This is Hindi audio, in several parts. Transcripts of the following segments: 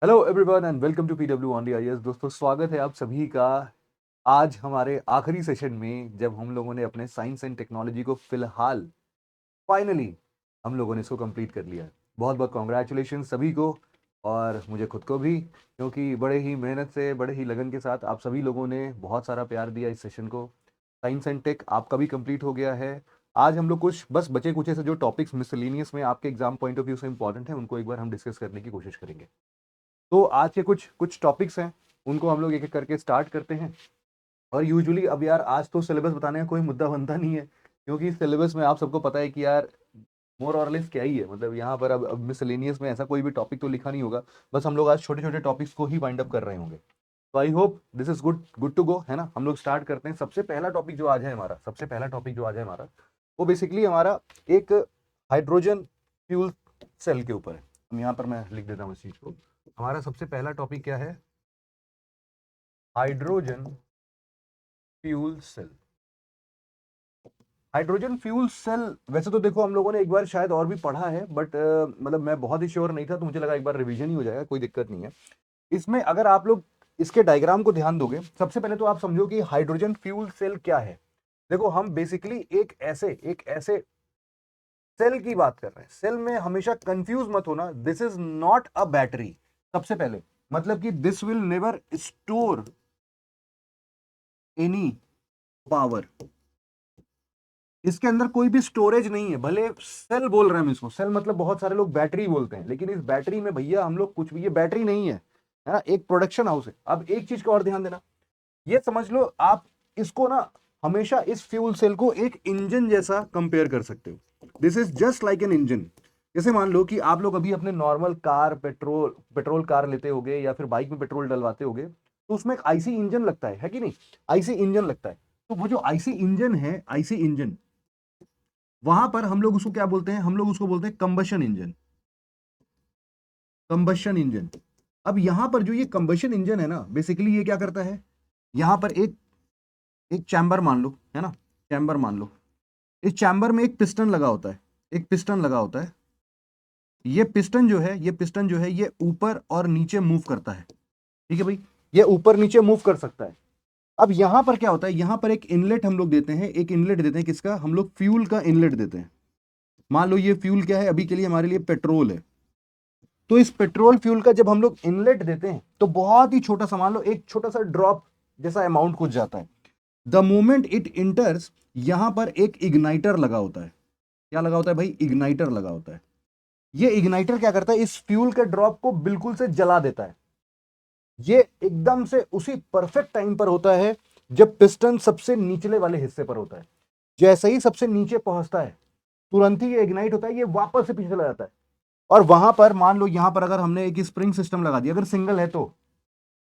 Hello everyone and welcome to PW only IAS. दोस्तों, स्वागत है आप सभी का आज हमारे आखिरी सेशन में, जब हम लोगों ने अपने साइंस एंड टेक्नोलॉजी को फिलहाल फाइनली हम लोगों ने इसको कंप्लीट कर लिया है। बहुत बहुत कॉन्ग्रेचुलेशन सभी को, और मुझे खुद को भी, क्योंकि बड़े ही मेहनत से, बड़े ही लगन के साथ आप सभी लोगों ने बहुत सारा प्यार दिया इस सेशन को। साइंस एंड टेक आपका भी कंप्लीट हो गया है। आज हम लोग कुछ बस बचे कुचे से जो टॉपिक्स मिसलेनियस में आपके एग्जाम पॉइंट ऑफ व्यू से इंपॉर्टेंट है, उनको एक बार हम डिस्कस करने की कोशिश करेंगे। तो आज के कुछ कुछ टॉपिक्स हैं, उनको हम लोग एक एक करके स्टार्ट करते हैं। और यूजुअली अब यार आज तो सिलेबस बताने का कोई मुद्दा बनता नहीं है, क्योंकि सिलेबस में आप सबको पता है कि यार मोर और लेस क्या ही है। मतलब यहाँ पर अब मिसलेनियस में ऐसा कोई भी टॉपिक तो लिखा नहीं होगा। बस हम लोग आज छोटे छोटे टॉपिक्स को ही वाइंड अप कर रहे होंगे। तो I hope this is good good to go, है ना। हम लोग स्टार्ट करते हैं। सबसे पहला टॉपिक जो आज है हमारा, वो बेसिकली हमारा एक हाइड्रोजन फ्यूल सेल के ऊपर है। हम यहाँ पर मैं लिख देता हूँ इस चीज को। हमारा सबसे पहला टॉपिक क्या है? Hydrogen fuel cell. Hydrogen fuel cell, वैसे तो देखो हम लोगों ने एक बार शायद और भी पढ़ा है, बट मतलब मैं बहुत ही श्योर नहीं था, तो मुझे लगा एक बार रिवीजन ही हो जाएगा, कोई दिक्कत नहीं है इसमें। अगर आप लोग इसके डायग्राम को ध्यान दोगे, सबसे पहले तो आप समझो कि हाइड्रोजन फ्यूल सेल क्या है। देखो, हम बेसिकली एक ऐसे सेल की बात कर रहे हैं। सेल में हमेशा कंफ्यूज मत होना, this is not a battery. सबसे पहले मतलब कि this will never store any power. इसके अंदर कोई भी स्टोरेज नहीं है। भले सेल बोल रहे हैं हम इसको, सेल मतलब बहुत सारे लोग बैटरी बोलते हैं, लेकिन इस बैटरी में भैया हम लोग कुछ भी, ये बैटरी नहीं है ना, एक प्रोडक्शन हाउस है। अब एक चीज का और ध्यान देना, ये समझ लो आप इसको ना, हमेशा इस फ्यूल सेल को एक इंजन जैसा कंपेयर कर सकते हो। This is just like an engine. जैसे मान लो कि आप लोग अभी अपने नॉर्मल कार, पेट्रोल कार लेते होगे, या फिर बाइक में पेट्रोल डलवाते होगे, तो उसमें एक आईसी इंजन लगता है कि नहीं? आईसी इंजन लगता है। तो वो जो आईसी इंजन है, आईसी इंजन, वहां पर हम लोग उसको क्या बोलते हैं? हम लोग उसको बोलते हैं कंबशन इंजन। Combustion engine. अब यहां पर जो ये कंबशन इंजन है ना, बेसिकली ये क्या करता है? यहां पर एक एक चैम्बर मान लो, है ना, चैम्बर मान लो। इस चैम्बर में एक पिस्टन लगा होता है, एक पिस्टन लगा होता है। ये पिस्टन जो है ये ऊपर और नीचे मूव करता है। ठीक है भाई, ये ऊपर नीचे मूव कर सकता है। अब यहां पर क्या होता है? यहां पर एक इनलेट हम लोग देते हैं, एक इनलेट देते हैं। किसका? हम लोग फ्यूल का इनलेट देते हैं। मान लो ये फ्यूल क्या है? अभी के लिए हमारे लिए पेट्रोल है। तो इस पेट्रोल फ्यूल का जब हम लोग इनलेट देते हैं, तो बहुत ही छोटा सा, मान लो एक छोटा सा ड्रॉप जैसा अमाउंट कुछ जाता है। द मोमेंट इट इंटर्स, यहां पर एक इग्नाइटर लगा होता है। क्या लगा होता है भाई? इग्नाइटर लगा होता है। ये इग्नाइटर क्या करता है? इस फ्यूल के ड्रॉप को बिल्कुल से जला देता है। ये एकदम से उसी परफेक्ट टाइम पर होता है जब पिस्टन सबसे निचले वाले हिस्से पर होता है। जैसे ही सबसे नीचे पहुंचता है, तुरंत ही ये इग्नाइट होता है, ये वापस से पीछे चला जाता है। और वहां पर मान लो, यहां पर अगर हमने एक स्प्रिंग सिस्टम लगा दिया, अगर सिंगल है तो,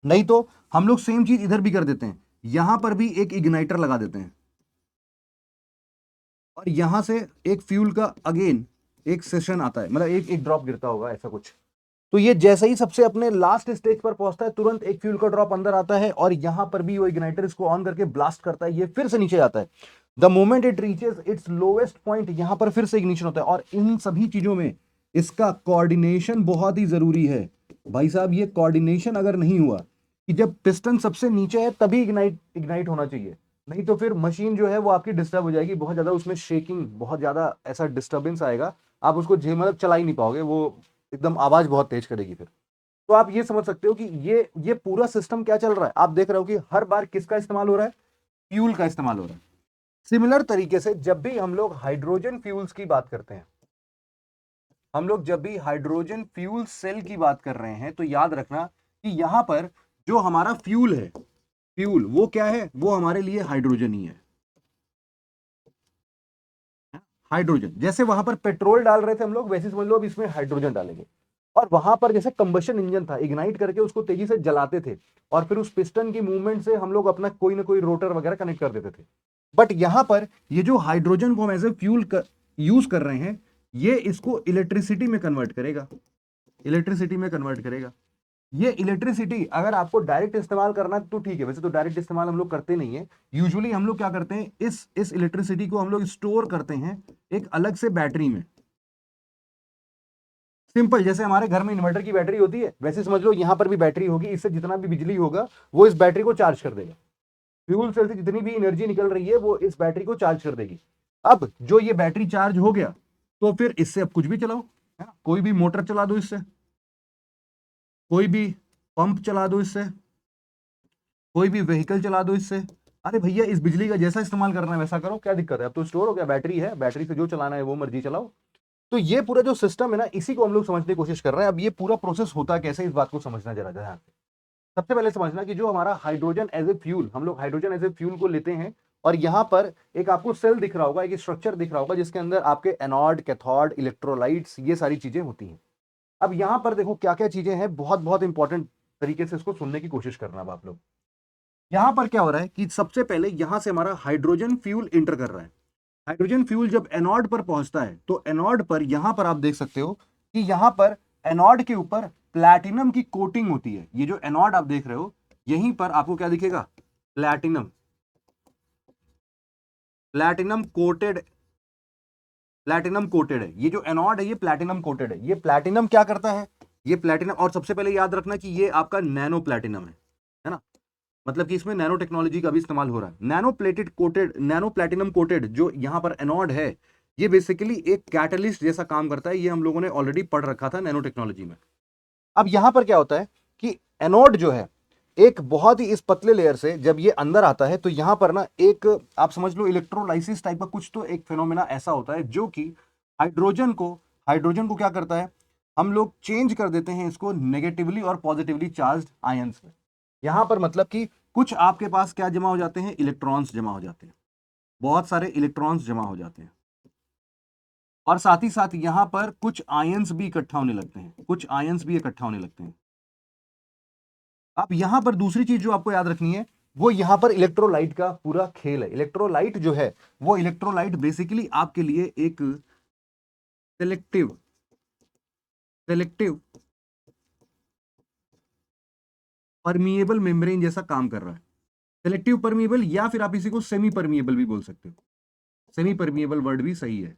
नहीं तो हम लोग सेम चीज इधर भी कर देते हैं। यहां पर भी एक इग्नाइटर लगा देते हैं, और यहां से एक फ्यूल का अगेन एक सेशन आता है, मतलब एक एक ड्रॉप गिरता होगा ऐसा कुछ। तो ये जैसे ही सबसे अपने लास्ट स्टेज पर पहुंचता है, तुरंत एक फ्यूल का ड्रॉप अंदर आता है, और यहां पर भी वो इग्नाइटर इसको ऑन करके ब्लास्ट करता है, ये फिर से नीचे जाता है। The moment it reaches it's lowest point, यहां पर फिर से इग्निशन होता है। और इन सभी चीजों में इसका कोऑर्डिनेशन बहुत ही जरूरी है भाई साहब। ये कोऑर्डिनेशन अगर नहीं हुआ, कि जब पिस्टन सबसे नीचे है तभी इग्नाइट इग्नाइट होना चाहिए, नहीं तो फिर मशीन जो है वो आपकी डिस्टर्ब हो जाएगी। बहुत ज्यादा उसमें शेकिंग, बहुत ज्यादा ऐसा डिस्टर्बेंस आएगा, आप उसको मतलब चला ही नहीं पाओगे, वो एकदम आवाज बहुत तेज करेगी फिर। तो आप ये समझ सकते हो कि ये पूरा सिस्टम क्या चल रहा है। आप देख रहे हो कि हर बार किसका इस्तेमाल हो रहा है? फ्यूल का इस्तेमाल हो रहा है। सिमिलर तरीके से जब भी हम लोग हाइड्रोजन फ्यूल्स की बात करते हैं, हम लोग जब भी हाइड्रोजन फ्यूल सेल की बात कर रहे हैं, तो याद रखना कि यहां पर जो हमारा फ्यूल है, फ्यूल वो क्या है? वो हमारे लिए हाइड्रोजन ही है। हाइड्रोजन, जैसे वहां पर पेट्रोल डाल रहे थे हम लोग, वैसे समझ लो अब इसमें हाइड्रोजन डालेंगे। और वहां पर जैसे कंबशन इंजन था, इग्नाइट करके उसको तेजी से जलाते थे, और फिर उस पिस्टन की मूवमेंट से हम लोग अपना कोई ना कोई रोटर वगैरह कनेक्ट कर देते थे। बट यहां पर ये जो हाइड्रोजन को हम एज ए फ्यूल यूज कर रहे हैं, ये इसको इलेक्ट्रिसिटी में कन्वर्ट करेगा। इलेक्ट्रिसिटी में कन्वर्ट करेगा। ये इलेक्ट्रिसिटी अगर आपको डायरेक्ट इस्तेमाल करना है तो ठीक है, वैसे तो डायरेक्ट इस्तेमाल हम लोग करते नहीं है। यूजुअली हम लोग क्या करते हैं, इस इलेक्ट्रिसिटी को हम लोग स्टोर करते हैं एक अलग से बैटरी में। सिंपल, जैसे हमारे घर में इन्वर्टर की बैटरी होती है वैसे समझ लो यहां पर भी बैटरी होगी, इससे जितना भी बिजली होगा वो इस बैटरी को चार्ज कर देगा। फ्यूल सेल से जितनी भी एनर्जी निकल रही है वो इस बैटरी को चार्ज कर देगी। अब जो ये बैटरी चार्ज हो गया तो फिर इससे अब कुछ भी चलाओ, है ना, कोई भी मोटर चला दो इससे, कोई भी पंप चला दो इससे, कोई भी व्हीकल चला दो इससे। अरे भैया इस बिजली का जैसा इस्तेमाल करना है वैसा करो, क्या दिक्कत है, अब तो स्टोर हो गया, बैटरी है, बैटरी से जो चलाना है वो मर्जी चलाओ। तो ये पूरा जो सिस्टम है ना, इसी को हम लोग समझने की कोशिश कर रहे हैं। अब ये पूरा प्रोसेस होता कैसे, इस बात को समझना जरा ध्यान से। सबसे पहले समझना कि जो हमारा हाइड्रोजन एज ए फ्यूल, हम लोग हाइड्रोजन एज ए फ्यूल को लेते हैं, और यहां पर एक आपको सेल दिख रहा होगा, एक स्ट्रक्चर दिख रहा होगा जिसके अंदर आपके एनोड, कैथोड, इलेक्ट्रोलाइट्स, ये सारी चीजें होती हैं। अब यहां पर देखो क्या क्या चीजें हैं, बहुत बहुत इंपॉर्टेंट तरीके से इसको सुनने की कोशिश करना। अब आप लोग यहां पर क्या हो रहा है कि सबसे पहले यहां से हमारा हाइड्रोजन फ्यूल इंटर कर रहा है। हाइड्रोजन फ्यूल जब एनोड पर पहुंचता है तो एनोड पर यहां पर आप देख सकते हो कि यहां पर एनोड के ऊपर प्लैटिनम की कोटिंग होती है। ये जो एनोड आप देख रहे हो यहीं पर आपको क्या दिखेगा, platinum, platinum coated, platinum coated है। ये जो एनोड है ये प्लैटिनम कोटेड है। ये प्लैटिनम क्या करता है, ये प्लैटिनम, और सबसे पहले याद रखना कि ये आपका नैनो प्लैटिनम है ना, मतलब कि इसमें नैनो टेक्नोलॉजी का भी इस्तेमाल हो रहा है। Nano plated coated, nano platinum coated जो यहां पर एनोड है, ये बेसिकली एक कैटलिस्ट जैसा काम करता है। ये हम लोगों ने ऑलरेडी पढ़ रखा था नैनो टेक्नोलॉजी में। अब यहां पर क्या होता है कि एनोड जो है एक बहुत ही इस पतले लेयर से जब ये अंदर आता है तो यहां पर ना एक आप समझ लो इलेक्ट्रोलाइसिस टाइप का कुछ तो एक फिनोमेना ऐसा होता है जो कि हाइड्रोजन को, हाइड्रोजन को क्या करता है, हम लोग चेंज कर देते हैं इसको नेगेटिवली और पॉजिटिवली चार्ज आयंस में। यहां पर मतलब कि कुछ आपके पास क्या जमा हो जाते हैं, इलेक्ट्रॉन्स जमा हो जाते हैं, बहुत सारे इलेक्ट्रॉन्स जमा हो जाते हैं, और साथ ही साथ यहां पर कुछ आयंस भी इकट्ठा होने लगते हैं, कुछ आयंस भी इकट्ठा होने लगते हैं। अब यहां पर दूसरी चीज जो आपको याद रखनी है वो यहां पर इलेक्ट्रोलाइट का पूरा खेल है। इलेक्ट्रोलाइट जो है वो इलेक्ट्रोलाइट बेसिकली आपके लिए एक सेलेक्टिव, सेलेक्टिव परमिएबल मेम्ब्रेन जैसा काम कर रहा है। सेलेक्टिव परमिएबल, या फिर आप इसी को सेमी परमिएबल भी बोल सकते हो, सेमी परमिएबल वर्ड भी सही है।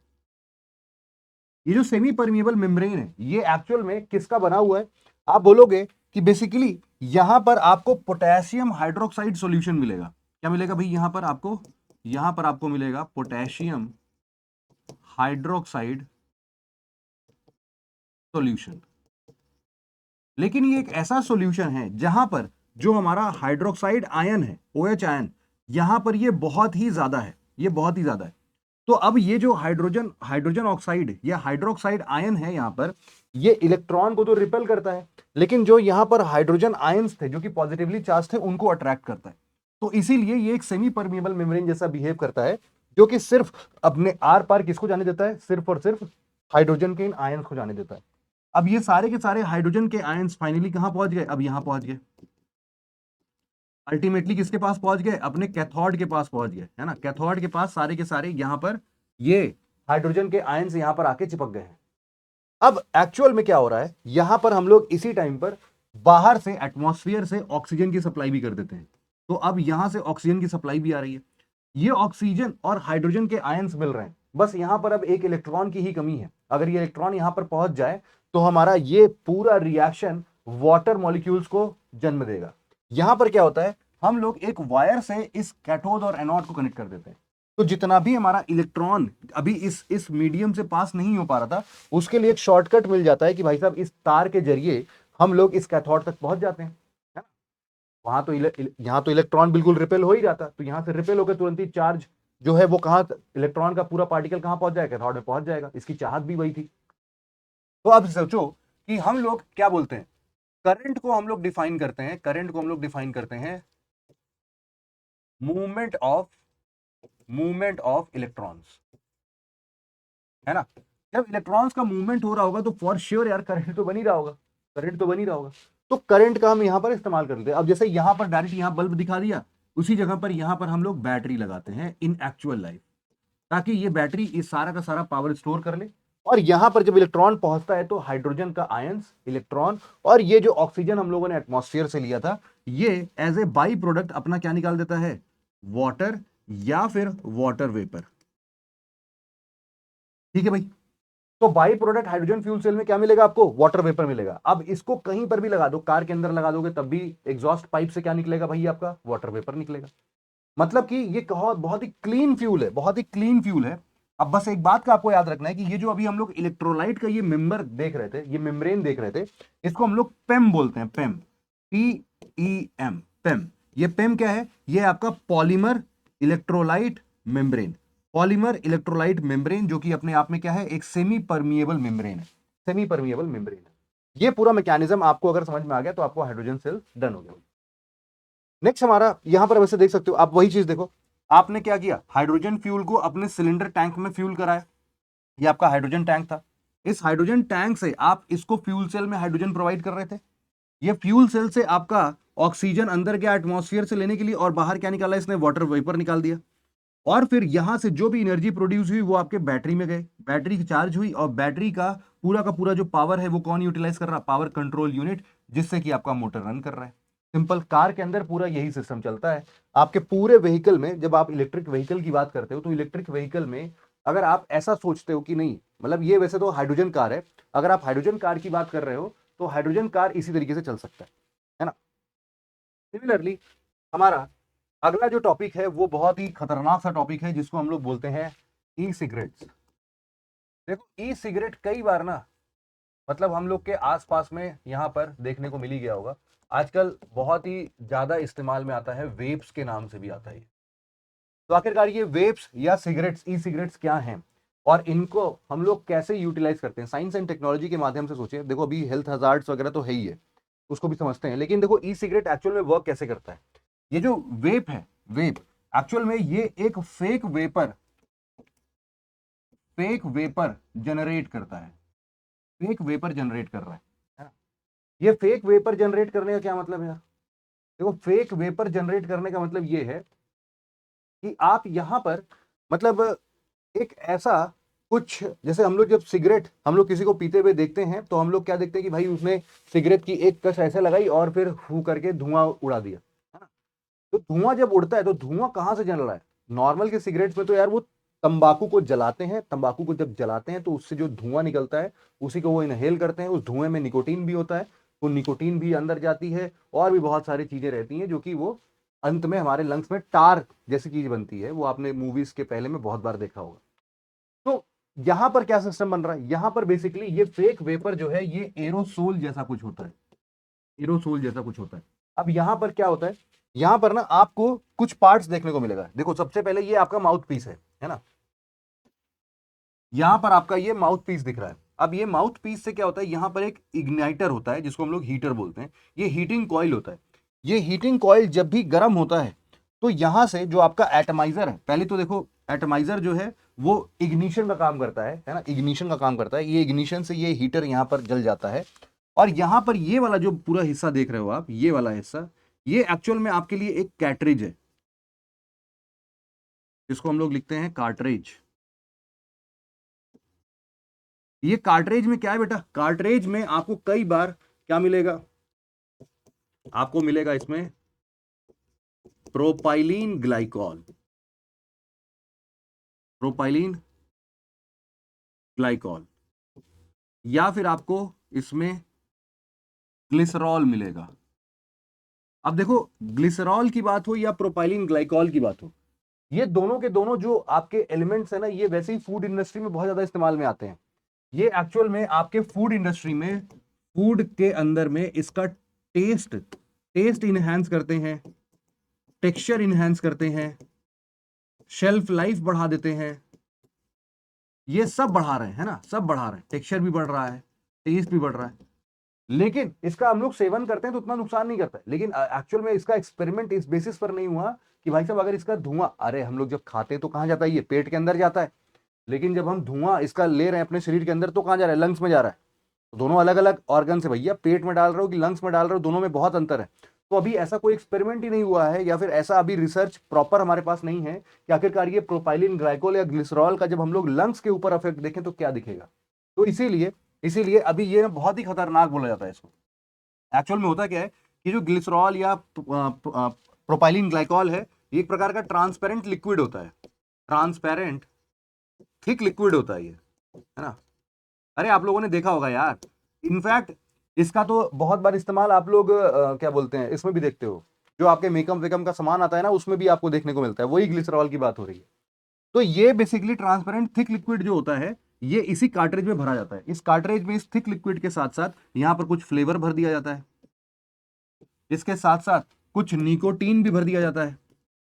ये जो सेमी परमिएबल मेम्ब्रेन है ये एक्चुअल में किसका बना हुआ है, आप बोलोगे कि बेसिकली यहां पर आपको पोटेशियम हाइड्रोक्साइड सॉल्यूशन मिलेगा। क्या मिलेगा भाई, यहां पर आपको मिलेगा पोटेशियम हाइड्रोक्साइड सॉल्यूशन। लेकिन ये एक ऐसा सॉल्यूशन है जहां पर जो हमारा हाइड्रोक्साइड आयन है, OH आयन, यहां पर ये बहुत ही ज्यादा है, ये बहुत ही ज्यादा है। तो अब ये जो हाइड्रोजन, हाइड्रोजन ऑक्साइड या हाइड्रोक्साइड आयन है यहां पर, ये इलेक्ट्रॉन को तो रिपेल करता है, लेकिन जो यहां पर हाइड्रोजन आयंस थे जो कि पॉजिटिवली चार्ज थे उनको अट्रैक्ट करता है। तो इसीलिए ये एक सेमी परमिएबल मेम्ब्रेन जैसा बिहेव करता है, जो कि सिर्फ अपने आर पार किसको जाने देता है, सिर्फ और सिर्फ हाइड्रोजन के इन आयंस को जाने देता है। अब ये सारे के सारे हाइड्रोजन के आयंस फाइनली कहां पहुंच गए, अब यहां पहुंच गए, अल्टीमेटली किसके पास पहुंच गए, अपने कैथोड के पास पहुंच गए, है ना, कैथोड के पास सारे के सारे यहां पर ये हाइड्रोजन के आयंस यहां पर आके चिपक गए हैं। अब एक्चुअल में क्या हो रहा है, यहां पर हम लोग इसी टाइम पर बाहर से एटमॉस्फेयर से ऑक्सीजन की सप्लाई भी कर देते हैं। तो अब यहां से ऑक्सीजन की सप्लाई भी आ रही है, ये ऑक्सीजन और हाइड्रोजन के आयंस मिल रहे हैं। बस यहां पर अब एक इलेक्ट्रॉन की ही कमी है। अगर ये इलेक्ट्रॉन यहां पर पहुंच जाए तो हमारा ये पूरा रिएक्शन वाटर मॉलिक्यूल्स को जन्म देगा। यहां पर क्या होता है, हम लोग एक वायर से इस कैथोड और एनोड को कनेक्ट कर देते हैं। तो जितना भी हमारा इलेक्ट्रॉन अभी इस मीडियम से पास नहीं हो पा रहा था, उसके लिए एक शॉर्टकट मिल जाता है कि भाई साहब इस तार के जरिए हम लोग इस कैथोड तक पहुंच जाते हैं, है ना। वहां तो यहां तो इलेक्ट्रॉन बिल्कुल रिपेल हो ही जाता, तो यहां से रिपेल होकर तुरंत ही चार्ज जो है वो कहां, इलेक्ट्रॉन का पूरा पार्टिकल कहां पहुंच जाएगा, कैथोड में पहुंच जाएगा। इसकी चाहत भी वही थी। तो अब सोचो कि हम लोग क्या बोलते हैं, करंट को हम लोग डिफाइन करते हैं, करंट को हम लोग डिफाइन करते हैं movement of, movement of electrons, है ना। जब इलेक्ट्रॉन्स का मूवमेंट हो रहा होगा तो फॉर श्योर यार करंट तो बन ही रहा होगा, करंट तो बन ही रहा होगा। तो करंट का हम यहां पर इस्तेमाल कर लेते हैं। अब जैसे यहां पर डायरेक्ट यहां बल्ब दिखा दिया, उसी जगह पर यहां पर हम लोग बैटरी लगाते हैं इन एक्चुअल लाइफ, ताकि ये बैटरी इस सारा का सारा पावर स्टोर कर ले। और यहां पर जब इलेक्ट्रॉन पहुंचता है तो हाइड्रोजन का आयंस, इलेक्ट्रॉन और ये जो ऑक्सीजन हम लोगों ने एटमॉस्फेयर से लिया था, ये एज ए बाई प्रोडक्ट अपना क्या निकाल देता है, वाटर या फिर वाटर वेपर। ठीक है भाई। तो by product hydrogen fuel cell में क्या मिलेगा आपको? वाटर वेपर मिलेगा। अब इसको कहीं पर भी लगा दो, कार के अंदर लगा दोगे तब भी एग्जॉस्ट पाइप से क्या निकलेगा भाई? आपका वाटर वेपर निकलेगा। मतलब कि ये बहुत बहुत ही क्लीन फ्यूल है, बहुत ही क्लीन फ्यूल है। अब बस एक बात का आपको याद रखना है कि ये जो अभी हम लोग इलेक्ट्रोलाइट का ये मेंबर देख रहे थे, ये मेम्ब्रेन देख रहे थे, इसको हम लोग पेम बोलते हैं। पेम, PEM, पेम। ये पेम क्या है? ये आपका polymer electrolyte membrane. Polymer electrolyte membrane जो कि अपने आप में क्या है? एक सेमी परमिएबल मेम्ब्रेन है। सेमी परमिएबल मेम्ब्रेन है। ये पूरा मैकेनिज्म आपको अगर समझ में आ गया तो आपको हाइड्रोजन सेल डन हो गया। नेक्स्ट हमारा यहां पर वैसे देख सकते हो आप, वही चीज देखो, आपने क्या किया? हाइड्रोजन फ्यूल को अपने सिलेंडर टैंक में फ्यूल कराया। ये आपका हाइड्रोजन टैंक था। इस हाइड्रोजन टैंक से आप इसको फ्यूल सेल में हाइड्रोजन प्रोवाइड कर रहे थे। ये फ्यूल सेल से आपका ऑक्सीजन अंदर गया एटमॉस्फेयर से लेने के लिए, और बाहर क्या निकाला इसने? वाटर वेपर निकाल दिया। और फिर यहां से जो भी एनर्जी प्रोड्यूस हुई वो आपके बैटरी में गए, बैटरी चार्ज हुई, और बैटरी का पूरा जो पावर है वो कौन यूटिलाइज कर रहा? पावर कंट्रोल यूनिट, जिससे कि आपका मोटर रन कर रहा है। सिंपल, कार के अंदर पूरा यही सिस्टम चलता है। आपके पूरे व्हीकल में, जब आप इलेक्ट्रिक व्हीकल की बात करते हो तो इलेक्ट्रिक व्हीकल में अगर आप ऐसा सोचते हो कि नहीं, मतलब ये वैसे तो हाइड्रोजन कार है, अगर आप हाइड्रोजन कार की बात कर रहे हो तो हाइड्रोजन कार इसी तरीके से चल सकता है ना? सिमिलरली हमारा अगला जो टॉपिक है वो बहुत ही खतरनाक सा टॉपिक है, जिसको हम लोग बोलते हैं ई सिगरेट्स। देखो, ई सिगरेट कई बार ना, मतलब हम लोग के आसपास में यहाँ पर देखने को मिल ही गया होगा। आजकल बहुत ही ज्यादा इस्तेमाल में आता है, वेप्स के नाम से भी आता है। तो आखिरकार ये वेप्स या सिगरेट्स, ई सिगरेट्स क्या हैं और इनको हम लोग कैसे यूटिलाइज करते हैं? साइंस एंड टेक्नोलॉजी के माध्यम से सोचिए। देखो, अभी हेल्थ हजार्ड्स वगैरह तो है ही है, उसको भी समझते हैं, लेकिन देखो ई सिगरेट एक्चुअल में वर्क कैसे करता है। ये जो वेप है, वेप एक्चुअल में ये एक फेक वेपर जनरेट करता है। फेक वेपर जनरेट कर रहा है ना? ये फेक वेपर जनरेट करने का क्या मतलब है यार? देखो, फेक वेपर जनरेट करने का मतलब ये है कि आप यहां पर, मतलब एक ऐसा कुछ, जैसे हम लोग जब सिगरेट हम लोग किसी को पीते हुए देखते हैं तो हम लोग क्या देखते हैं कि भाई उसने सिगरेट की एक कश ऐसे लगाई और फिर फू करके धुआं उड़ा दिया, है ना? तो धुआं जब उड़ता है तो धुआं कहां से जल रहा है? नॉर्मल के सिगरेट्स में तो यार वो तंबाकू को जलाते हैं, तंबाकू को जब जलाते हैं तो उससे जो धुआं निकलता है उसी को वो इनहेल करते हैं। उस धुएं में निकोटीन भी होता है, वो निकोटीन भी अंदर जाती है, और भी बहुत सारी चीजें रहती हैं जो कि वो अंत में हमारे लंग्स में टार जैसी चीज बनती है। वो आपने मूवीज के पहले में बहुत बार देखा होगा। तो यहां पर क्या सिस्टम बन रहा है? यहां पर बेसिकली ये फेक वेपर जो है ये एरोसोल जैसा कुछ होता है। एरोसोल जैसा कुछ होता है। अब यहां पर क्या होता है? यहां पर ना आपको कुछ पार्ट्स देखने को मिलेगा। देखो, सबसे पहले ये आपका माउथ पीस है ना? यहां पर आपका ये माउथ पीस दिख रहा है। अब ये माउथ पीस से क्या होता है? यहां पर एक इग्नाइटर होता है जिसको हम लोग हीटर बोलते हैं। ये हीटिंग कॉइल होता है। ये हीटिंग कॉइल जब भी गर्म होता है तो यहां से जो आपका एटमाइजर है, पहले तो देखो एटमाइजर जो है वो इग्निशन का काम करता है ना? इग्निशन का काम करता है। ये इग्निशन से ये हीटर यहां पर जल जाता है। और यहां पर ये वाला जो पूरा हिस्सा देख रहे हो आप, ये वाला हिस्सा, ये एक्चुअल में आपके लिए एक कैटरिज है, जिसको हम लोग लिखते हैं कार्ट्रिज। ये कार्ट्रिज में क्या है बेटा? कार्ट्रिज में आपको कई बार क्या मिलेगा? आपको मिलेगा इसमें प्रोपाइलीन ग्लाइकॉल, प्रोपाइलीन ग्लाइकॉल, या फिर आपको इसमें ग्लिसरॉल मिलेगा। अब देखो, ग्लिसरॉल की बात हो या प्रोपाइलीन ग्लाइकॉल की बात हो, ये दोनों के दोनों जो आपके एलिमेंट्स है ना, ये वैसे ही फूड इंडस्ट्री में बहुत ज्यादा इस्तेमाल में आते हैं। ये एक्चुअल में आपके फूड इंडस्ट्री में, फूड के अंदर में इसका टेस्ट टेस्ट इनहेंस करते हैं, टेक्सचर इनहेंस करते हैं, शेल्फ लाइफ बढ़ा देते हैं। ये सब बढ़ा रहे हैं, है ना? सब बढ़ा रहे हैं, टेक्सचर भी बढ़ रहा है, टेस्ट भी बढ़ रहा है। लेकिन इसका हम लोग सेवन करते हैं तो उतना नुकसान नहीं करता है। लेकिन एक्चुअल में इसका एक्सपेरिमेंट इस बेसिस पर नहीं हुआ कि भाई साहब अगर इसका धुआं, अरे हम लोग जब खाते हैं तो कहां जाता है? ये पेट के अंदर जाता है। लेकिन जब हम धुआं इसका ले रहे हैं अपने शरीर के अंदर तो कहां जा रहा है? लंग्स में जा रहा है। तो दोनों अलग अलग ऑर्गन से भैया, पेट में डाल रहे हो कि लंग्स में डाल रहे हो, दोनों में बहुत अंतर है। तो अभी ऐसा कोई एक्सपेरिमेंट ही नहीं हुआ है, या फिर ऐसा अभी रिसर्च प्रॉपर हमारे पास नहीं है कि आखिरकार ये प्रोपाइलिन ग्लाइकोल या ग्लिसरॉल का जब हम लोग लंग्स के ऊपर इफेक्ट देखें तो क्या दिखेगा। तो इसीलिए इसीलिए अभी ये बहुत ही खतरनाक बोला जाता है इसको। एक्चुअल में होता क्या है कि जो ग्लिसरॉल या प्रोपाइलिन ग्लाइकॉल है, ये एक प्रकार का ट्रांसपेरेंट लिक्विड होता है। ट्रांसपेरेंट थिक लिक्विड होता है ये, है ना? अरे आप लोगों ने देखा होगा यार, इनफैक्ट इसका तो बहुत बार इस्तेमाल आप लोग क्या बोलते हैं, इसमें भी देखते हो, जो आपके मेकअप वेकअप का सामान आता है ना, उसमें भी आपको देखने को मिलता है, वही ग्लिसरॉल की बात हो रही है। तो ये बेसिकली ट्रांसपेरेंट थिक लिक्विड जो होता है, ये इसी कार्ट्रिज में भरा जाता है। इस कार्ट्रिज में इस थिक लिक्विड के साथ साथ यहां पर कुछ फ्लेवर भर दिया जाता है, इसके साथ साथ कुछ निकोटीन भी भर दिया जाता है,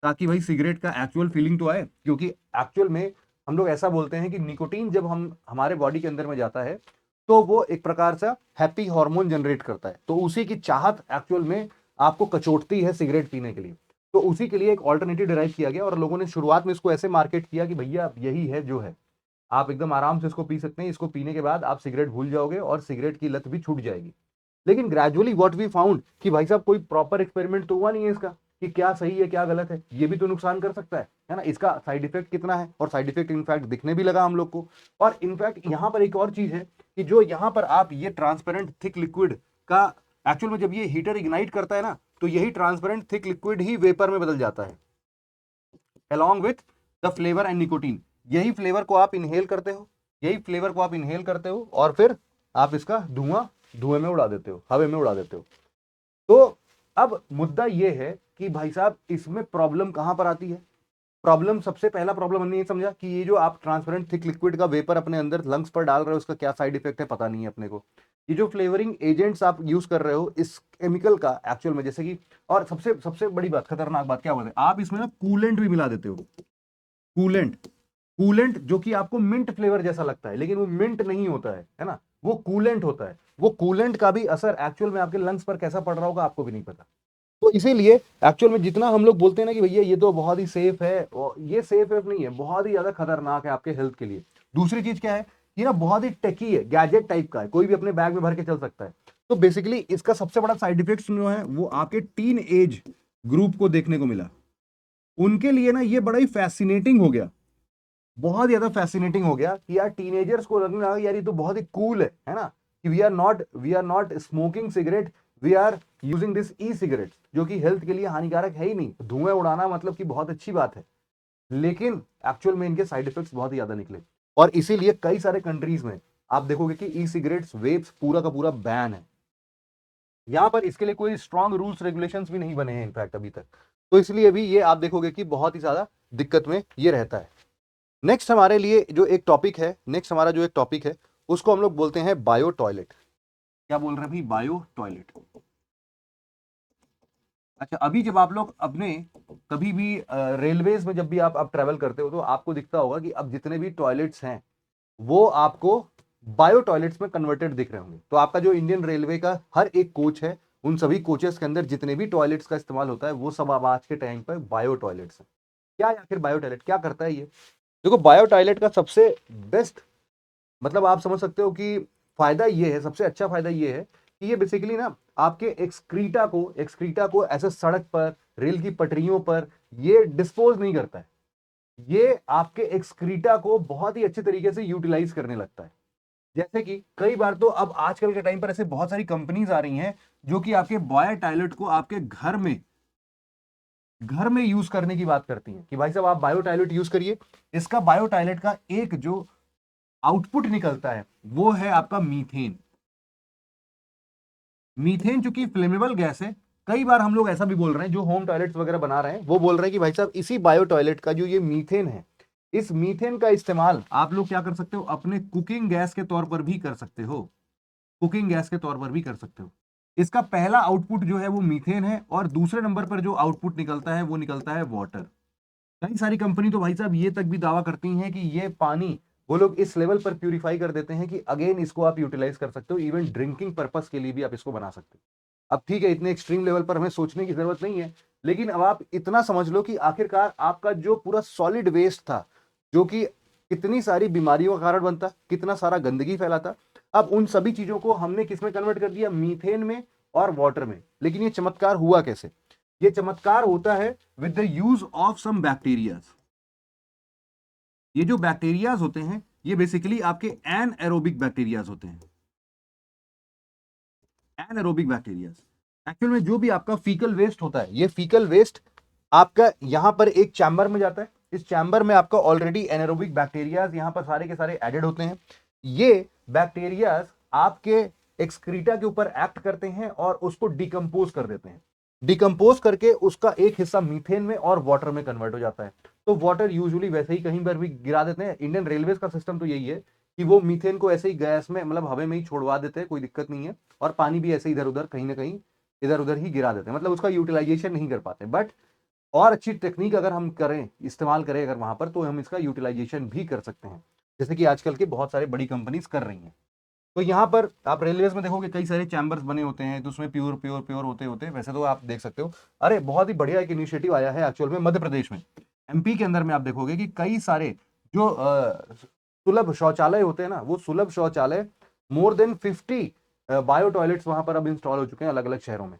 ताकि भाई सिगरेट का एक्चुअल फीलिंग तो आए। क्योंकि एक्चुअल में हम लोग ऐसा बोलते हैं कि निकोटीन जब हम हमारे बॉडी के अंदर में जाता है तो वो एक प्रकार से हैप्पी हार्मोन जनरेट करता है, तो उसी की चाहत एक्चुअल में आपको कचोटती है सिगरेट पीने के लिए। तो उसी के लिए एक ऑल्टरनेटिव डिराइव किया गया और लोगों ने शुरुआत में इसको ऐसे मार्केट किया कि भैया यही है जो है, आप एकदम आराम से इसको पी सकते हैं, इसको पीने के बाद आप सिगरेट भूल जाओगे और सिगरेट की लत भी छूट जाएगी। लेकिन ग्रेजुअली व्हाट वी फाउंड कि भाई साहब कोई प्रॉपर एक्सपेरिमेंट तो हुआ नहीं है इसका कि क्या सही है क्या गलत है, ये भी तो नुकसान कर सकता है ना, इसका साइड इफेक्ट कितना है, और साइड इफेक्ट इनफैक्ट दिखने भी लगा हम लोग को। और इनफैक्ट यहाँ पर एक और चीज है कि जो यहाँ पर आप ये ट्रांसपेरेंट थिक लिक्विड का एक्चुअल में जब ये हीटर इग्नाइट करता है ना, तो यही ट्रांसपेरेंट थिक लिक्विड ही वेपर में बदल जाता है along with the flavour and nicotine. यही फ्लेवर को आप इनहेल करते हो, यही फ्लेवर को आप इनहेल करते हो और फिर आप इसका धुएं में उड़ा देते हो, हवा में उड़ा देते हो। तो अब मुद्दा यह है कि भाई साहब इसमें प्रॉब्लम कहां पर आती है। प्रॉब्लम, सबसे पहला प्रॉब्लम हमने ये समझा कि ये जो आप ट्रांसपेरेंट थिक लिक्विड का वेपर अपने अंदर लंग्स पर डाल रहे हो, उसका क्या साइड इफेक्ट है पता नहीं है अपने को। ये जो फ्लेवरिंग एजेंट्स आप यूज कर रहे हो इस केमिकल का एक्चुअल में, जैसे कि, और सबसे सबसे बड़ी बात, खतरनाक बात क्या बोलते हैं, आप इसमें ना कूलेंट भी मिला देते हो। कूलेंट, कूलेंट जो कि आपको मिंट फ्लेवर जैसा लगता है, लेकिन वो मिंट नहीं होता है ना, वो कूलेंट होता है। वो कूलेंट का भी असर एक्चुअल में आपके लंग्स पर कैसा पड़ रहा होगा आपको भी नहीं पता। तो इसीलिए एक्चुअल में जितना हम लोग बोलते हैं ना कि भैया ये तो बहुत ही सेफ है, और ये सेफ वेफ नहीं है, बहुत ही ज्यादा खतरनाक है आपके हेल्थ के लिए। दूसरी चीज क्या है, ये ना बहुत ही टेकी है, गैजेट टाइप का है, कोई भी अपने बैग में भर के चल सकता है। तो बेसिकली इसका सबसे बड़ा साइड इफेक्ट जो है वो आपके टीन एज ग्रुप को देखने को मिला। उनके लिए ना ये बड़ा ही फैसिनेटिंग हो गया, बहुत ज्यादा फैसिनेटिंग हो गया कि यार टीनेजर्स को लगने लगा यार ये तो बहुत ही कूल है ना, कि we are not smoking cigarette, we are using this e cigarette, जो कि हेल्थ के लिए हानिकारक है ही नहीं, धुएं उड़ाना मतलब कि बहुत अच्छी बात है। लेकिन एक्चुअल में इनके साइड इफेक्ट्स बहुत ही ज्यादा निकले, और इसीलिए कई सारे कंट्रीज में आप देखोगे कि ई सिगरेट्स, वेप्स पूरा का पूरा बैन है। यहां पर इसके लिए कोई स्ट्रॉन्ग रूल्स रेगुलेशंस भी नहीं बने हैं इनफैक्ट अभी तक। तो इसलिए भी ये आप देखोगे कि बहुत ही ज्यादा दिक्कत में ये रहता है। नेक्स्ट हमारे लिए जो एक टॉपिक है, नेक्स्ट हमारा जो एक टॉपिक है उसको हम लोग बोलते हैं बायो टॉयलेट। क्या बोल रहे हैं भाई, बायो टॉयलेट। अच्छा, अभी जब आप लोग अपने कभी भी रेलवेज में जब भी आप ट्रेवल करते हो तो आपको दिखता होगा कि अब जितने भी टॉयलेट्स हैं वो आपको बायो टॉयलेट्स में कन्वर्टेड दिख रहे होंगे। तो आपका जो इंडियन रेलवे का हर एक कोच है, उन सभी कोचेस के अंदर जितने भी टॉयलेट्स का इस्तेमाल होता है वो सब अब आज के टाइम पर बायो टॉयलेट्स है। क्या है आखिर बायो टॉयलेट, क्या करता है ये? देखो, बायो टॉयलेट का सबसे बेस्ट मतलब आप समझ सकते हो कि फायदा ये है, सबसे अच्छा फायदा ये है कि ये बेसिकली ना आपके एक्सक्रीटा को ऐसे सड़क पर, रेल की पटरियों पर ये डिस्पोज नहीं करता है। ये आपके एक्सक्रीटा को बहुत ही अच्छे तरीके से यूटिलाइज करने लगता है। जैसे कि कई बार तो अब आजकल के टाइम पर ऐसे बहुत सारी कंपनीज आ रही हैं जो कि आपके बायो टॉयलेट को आपके घर में यूज करने की बात करती हैं कि भाई साहब आप बायो टॉयलेट यूज करिए। इसका बायो टॉयलेट का एक जो आउटपुट निकलता है वो है आपका मीथेन। मीथेन चूंकि फ्लेमेबल गैस है, कई बार हम लोग ऐसा भी बोल रहे हैं, जो होम टॉयलेट्स वगैरह बना रहे हैं वो बोल रहे हैं कि भाई साहब इसी बायो टॉयलेट का जो ये मीथेन है, इस मीथेन का इस्तेमाल आप लोग क्या कर सकते हो, अपने कुकिंग गैस के तौर पर भी कर सकते हो। कुकिंग गैस के तौर पर भी कर सकते हो। इसका पहला आउटपुट जो है वो मीथेन है, और दूसरे नंबर पर जो आउटपुट निकलता है वो निकलता है वाटर। कई सारी कंपनी तो भाई साहब ये तक भी दावा करती हैं कि ये पानी वो लोग इस लेवल पर प्यूरिफाई कर देते हैं कि अगेन इसको आप यूटिलाइज कर सकते हो, इवन ड्रिंकिंग पर्पस के लिए भी आप इसको बना सकते हो। अब ठीक है, इतने एक्सट्रीम लेवल पर हमें सोचने की जरूरत नहीं है, लेकिन अब आप इतना समझ लो कि आखिरकार आपका जो पूरा सॉलिड वेस्ट था, जो कि कितनी सारी बीमारियों का कारण बनता, कितना सारा गंदगी फैलाता, अब उन सभी चीजों को हमने किसमें कन्वर्ट कर दिया, मीथेन में और वाटर में। लेकिन ये चमत्कार हुआ कैसे? ये चमत्कार होता है with the use of some bacterias. ये जो बैक्टीरियाज होते हैं ये बेसिकली आपके एनएरोबिक बैक्टीरियाज होते हैं। एनएरोबिक बैक्टीरियाज एक्चुअल में जो भी आपका फीकल वेस्ट होता है, ये फीकल वेस्ट आपका यहां पर एक चैम्बर में जाता है। इस चैम्बर में आपका ऑलरेडी एनारोबिक बैक्टीरियाज यहां पर सारे के सारे एडेड होते हैं। ये बैक्टीरियाज आपके एक्सक्रीटा के ऊपर एक्ट करते हैं और उसको डिकम्पोज कर देते हैं। डिकम्पोज करके उसका एक हिस्सा मीथेन में और वाटर में कन्वर्ट हो जाता है। तो वाटर यूजुअली वैसे ही कहीं पर भी गिरा देते हैं। इंडियन रेलवे का सिस्टम तो यही है कि वो मीथेन को ऐसे ही गैस में मतलब हवा में ही छोड़वा देते हैं, कोई दिक्कत नहीं है, और पानी भी ऐसे इधर उधर कहीं ना कहीं इधर उधर ही गिरा देते हैं, मतलब उसका यूटिलाइजेशन नहीं कर पाते। बट और अच्छी टेक्निक अगर हम करें, इस्तेमाल करें अगर वहां पर, तो हम इसका यूटिलाइजेशन भी कर सकते हैं, जैसे कि आजकल के बहुत सारे बड़ी कंपनीज कर रही हैं। तो यहाँ पर आप रेलवेज में देखोगे कई सारे चैम्बर्स बने होते हैं, तो उसमें प्योर प्योर प्योर होते होते वैसे तो आप देख सकते हो। अरे बहुत ही बढ़िया एक इनिशिएटिव आया है एक्चुअल में मध्य प्रदेश में, एमपी के अंदर में। आप देखोगे कि कई सारे जो सुलभ शौचालय होते हैं ना, वो सुलभ शौचालय मोर देन 50 बायो टॉयलेट्स वहां पर अब इंस्टॉल हो चुके हैं अलग अलग शहरों में।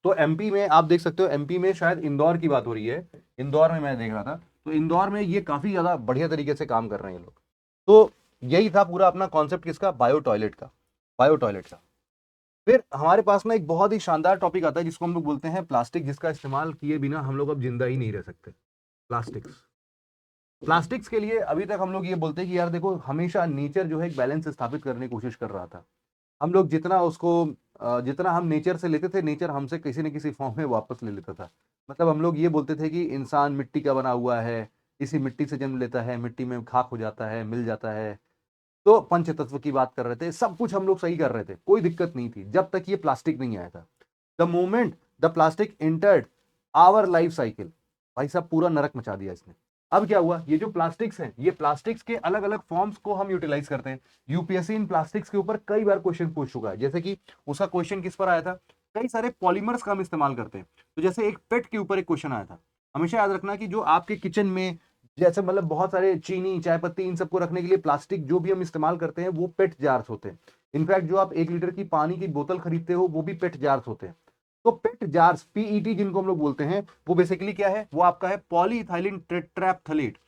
तो एमपी में आप देख सकते हो, एमपी में शायद इंदौर की बात हो रही है, इंदौर में मैं देख रहा था, तो इंदौर में ये काफी ज्यादा बढ़िया तरीके से काम कर रहे हैं लोग। तो यही था पूरा अपना कॉन्सेप्ट किसका, बायो टॉयलेट का, बायो टॉयलेट का। फिर हमारे पास में एक बहुत ही शानदार टॉपिक आता है जिसको हम लोग बोलते हैं प्लास्टिक, जिसका इस्तेमाल किए बिना हम लोग अब जिंदा ही नहीं रह सकते। प्लास्टिक्स, प्लास्टिक्स के लिए अभी तक हम लोग ये बोलते हैं कि यार देखो, हमेशा नेचर जो है एक बैलेंस स्थापित करने की कोशिश कर रहा था। हम लोग जितना उसको जितना हम नेचर से लेते थे, नेचर हमसे किसी न किसी फॉर्म में वापस ले लेता था। मतलब हम लोग ये बोलते थे कि इंसान मिट्टी का बना हुआ है, इसी मिट्टी से जन्म लेता है, मिट्टी में खाक हो जाता है, मिल जाता है। तो पंच तत्व की बात कर रहे थे, सब कुछ हम लोग सही कर रहे थे, कोई दिक्कत नहीं थी जब तक ये प्लास्टिक नहीं आया था। The moment the plastic entered our life cycle, भाई साहब पूरा नरक मचा दिया इसने। अब क्या हुआ, ये जो प्लास्टिक्स हैं, ये प्लास्टिक्स के अलग अलग फॉर्म्स को हम यूटिलाइज करते हैं। यूपीएससी इन प्लास्टिक्स के ऊपर कई बार क्वेश्चन पूछ चुका है, जैसे कि उसका क्वेश्चन किस पर आया था, कई सारे पॉलीमर्स का हम इस्तेमाल करते हैं। तो जैसे एक पेट के ऊपर एक क्वेश्चन आया था। हमेशा याद रखना कि जो आपके किचन में, जैसे मतलब बहुत सारे चीनी चाय पत्ती इन सबको रखने के लिए प्लास्टिक जो भी हम इस्तेमाल करते हैं वो पेट जार्स होते हैं। इनफैक्ट जो आप 1 लीटर की पानी की बोतल खरीदते हो वो भी पेट जार्स होते हैं। तो पेट जार्स, पीईटी जिनको हम लोग बोलते हैं, वो बेसिकली क्या है, वो आपका है पॉलीइथाइलिन टेट्राप्थलेट।